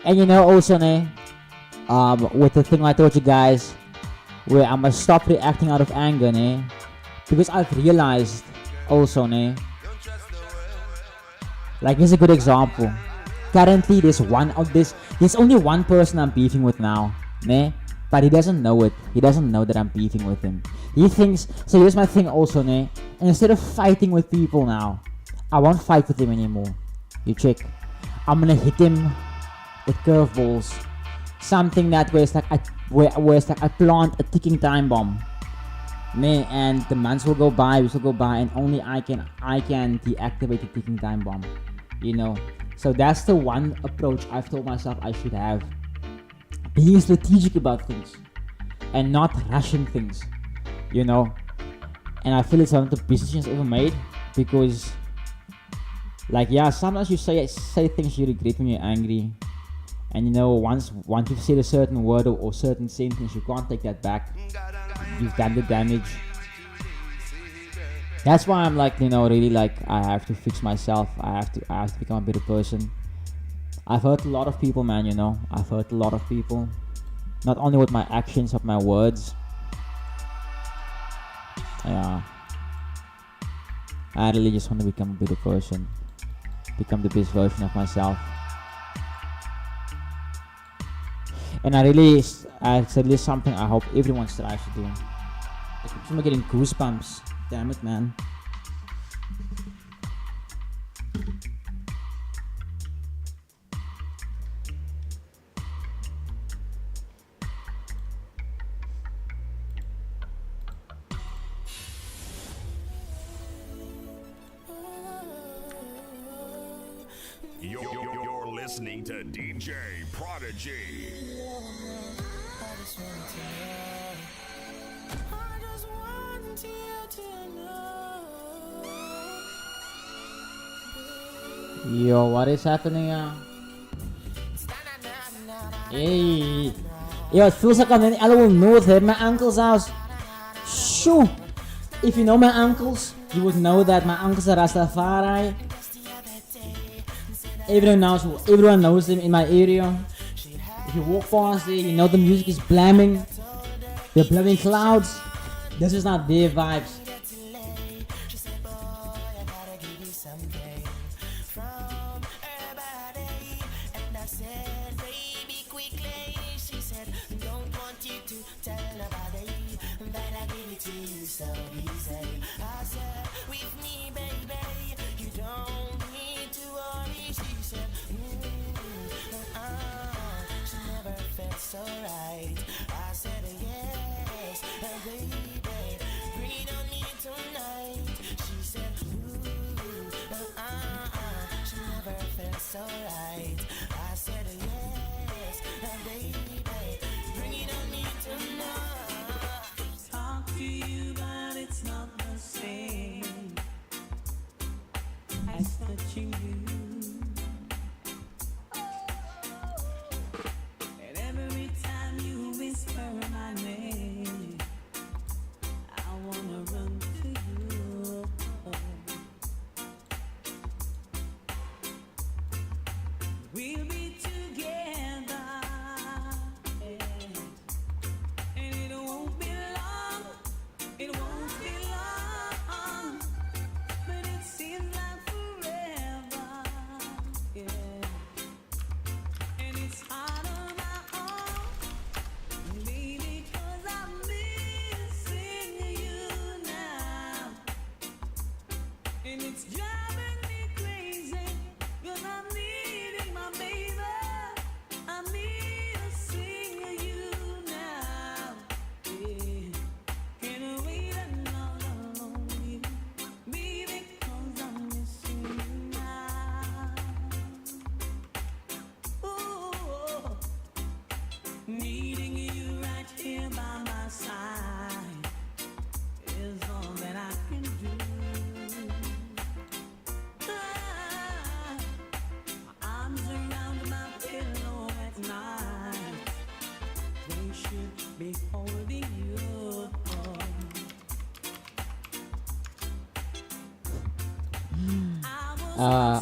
And you know, also, with the thing I told you guys, where I must stop reacting out of anger, because I've realized also, like, here's a good example. Currently, there's only one person I'm beefing with now, but he doesn't know it. He doesn't know that I'm beefing with him. He thinks, so here's my thing also, and instead of fighting with people now, I won't fight with him anymore. You check. I'm gonna hit him with curveballs. Something that where it's like I plant a ticking time bomb. And the months will go by, weeks will go by, and only I can deactivate the ticking time bomb. You know. So that's the one approach I've told myself I should have. Being strategic about things and not rushing things, you know. And I feel it's one of the best decisions I've ever made, because, like, yeah, sometimes you say things you regret when you're angry, and you know, once you've said a certain word or certain sentence, you can't take that back. You've done the damage. That's why I'm like, you know, really, like, I have to fix myself. I have to become a better person. I've hurt a lot of people, man, you know. I've hurt a lot of people. Not only with my actions, but my words. Yeah. I really just want to become a better person. Become the best version of myself. And it's really something I hope everyone strives to do. I'm getting goosebumps. Damn it, man. You're listening to DJ Prodigy. Yo, what is happening? Hey. Yo, it feels like I'm in Elwood North at my uncle's house. Shoo! If you know my uncles, you would know that my uncles are Rastafari. Everyone knows them in my area. If you walk past there, you know the music is blamming. They're blowing clouds. This is not their vibes.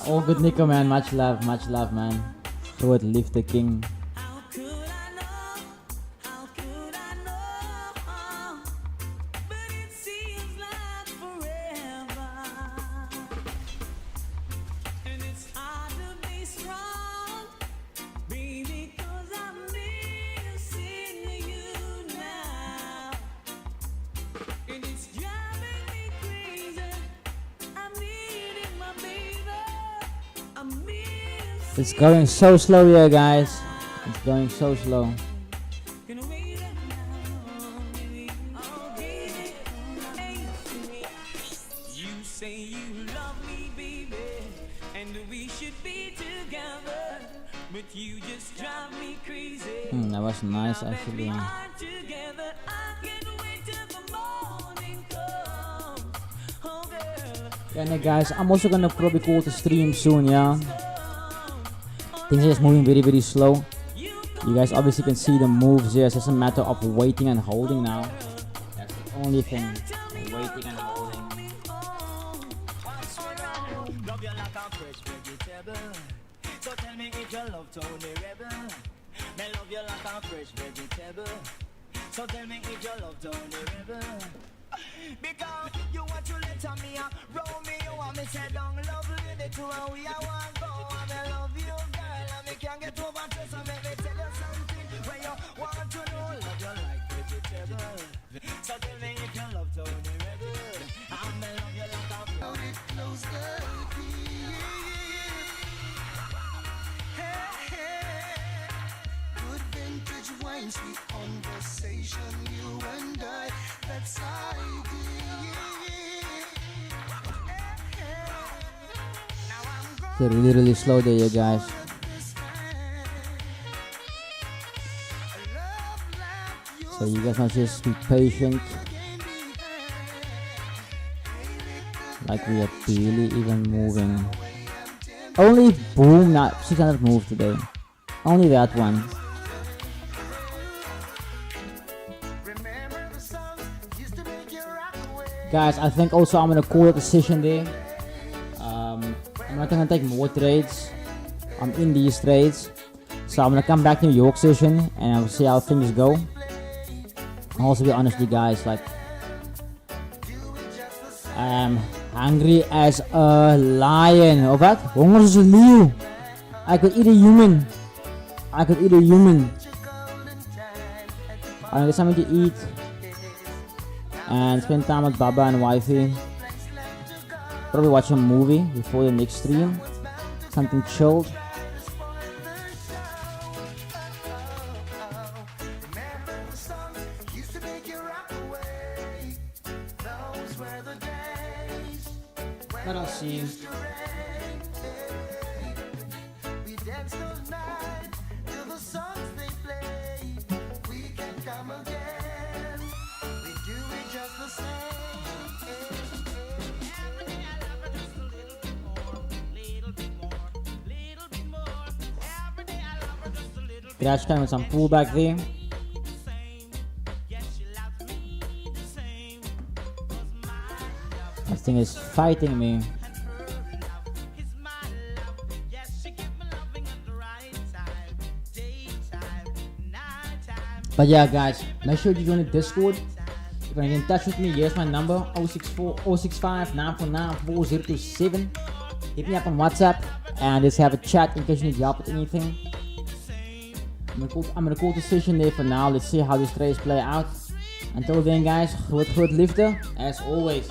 All good, Nico, man. Much love, man. Groot liefde king. It's going so slow here, guys. It's going so slow. That was nice, actually. Yeah, guys, I'm also gonna probably call the stream soon, yeah. Things are just moving very, very slow. You guys obviously can see the moves here. It's just a matter of waiting and holding now. That's the only thing. Waiting and holding. So tell me if you love Tony Rebel. Me love you like a fresh vegetable. So tell me if you love Tony Rebel. Because you want to let me roll me, you want me say down love the two and we are one go. And I love you girl and me can't get over to, so let me tell you something when you want to know. Love you like vegetable. So tell me if you love Tony Rebel. And I love you like a hold it closer. Good vintage wine, sweet conversation, you and I, that's It's really, really slow there, you guys. So you guys must just be patient. Like we are barely even moving. Only boom, not 600 move today. Only that one. Guys, I think also I'm gonna call it a session there. I'm not gonna take more trades. I'm in these trades. So I'm gonna come back to New York session and I'll see how things go. I'll also be honest with you guys, like I'm hungry as a lion. Of what? Honger is a leeuw. I could eat a human. I could eat a human. I need something to eat and spend time with Baba and wifey. Probably watch a movie before the next stream. Something chilled. But I'll see. Crash time with some pullback there. This thing is fighting me. But yeah, guys, make sure you join the Discord. If you want to get in touch with me, here's my number: 064-065-949-4027. Hit me up on WhatsApp and just have a chat in case you need help with anything. I'm gonna call the session there for now. Let's see how these trades play out. Until then, guys, groot liefde as always.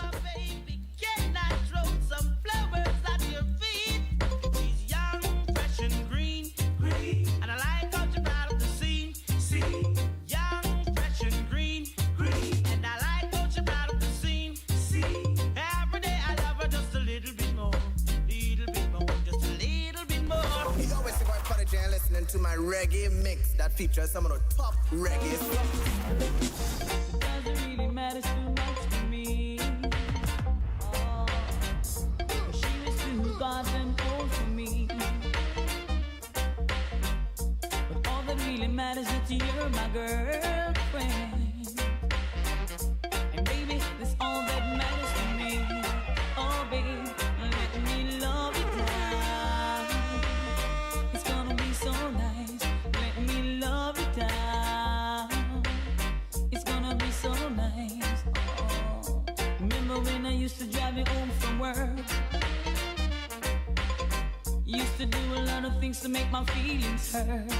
To my reggae mix that features some of the top reggae songs. Doesn't really matter too much to me. Oh, she was too goddamn old for me. But all that really matters is that you're my girlfriend. And baby, that's all that matters to me. Oh baby, let me love you down. It's gonna be so nice. Let me love you down. It's gonna be so nice. Oh, remember when I used to drive you home from work? Used to do a lot of things to make my feelings hurt.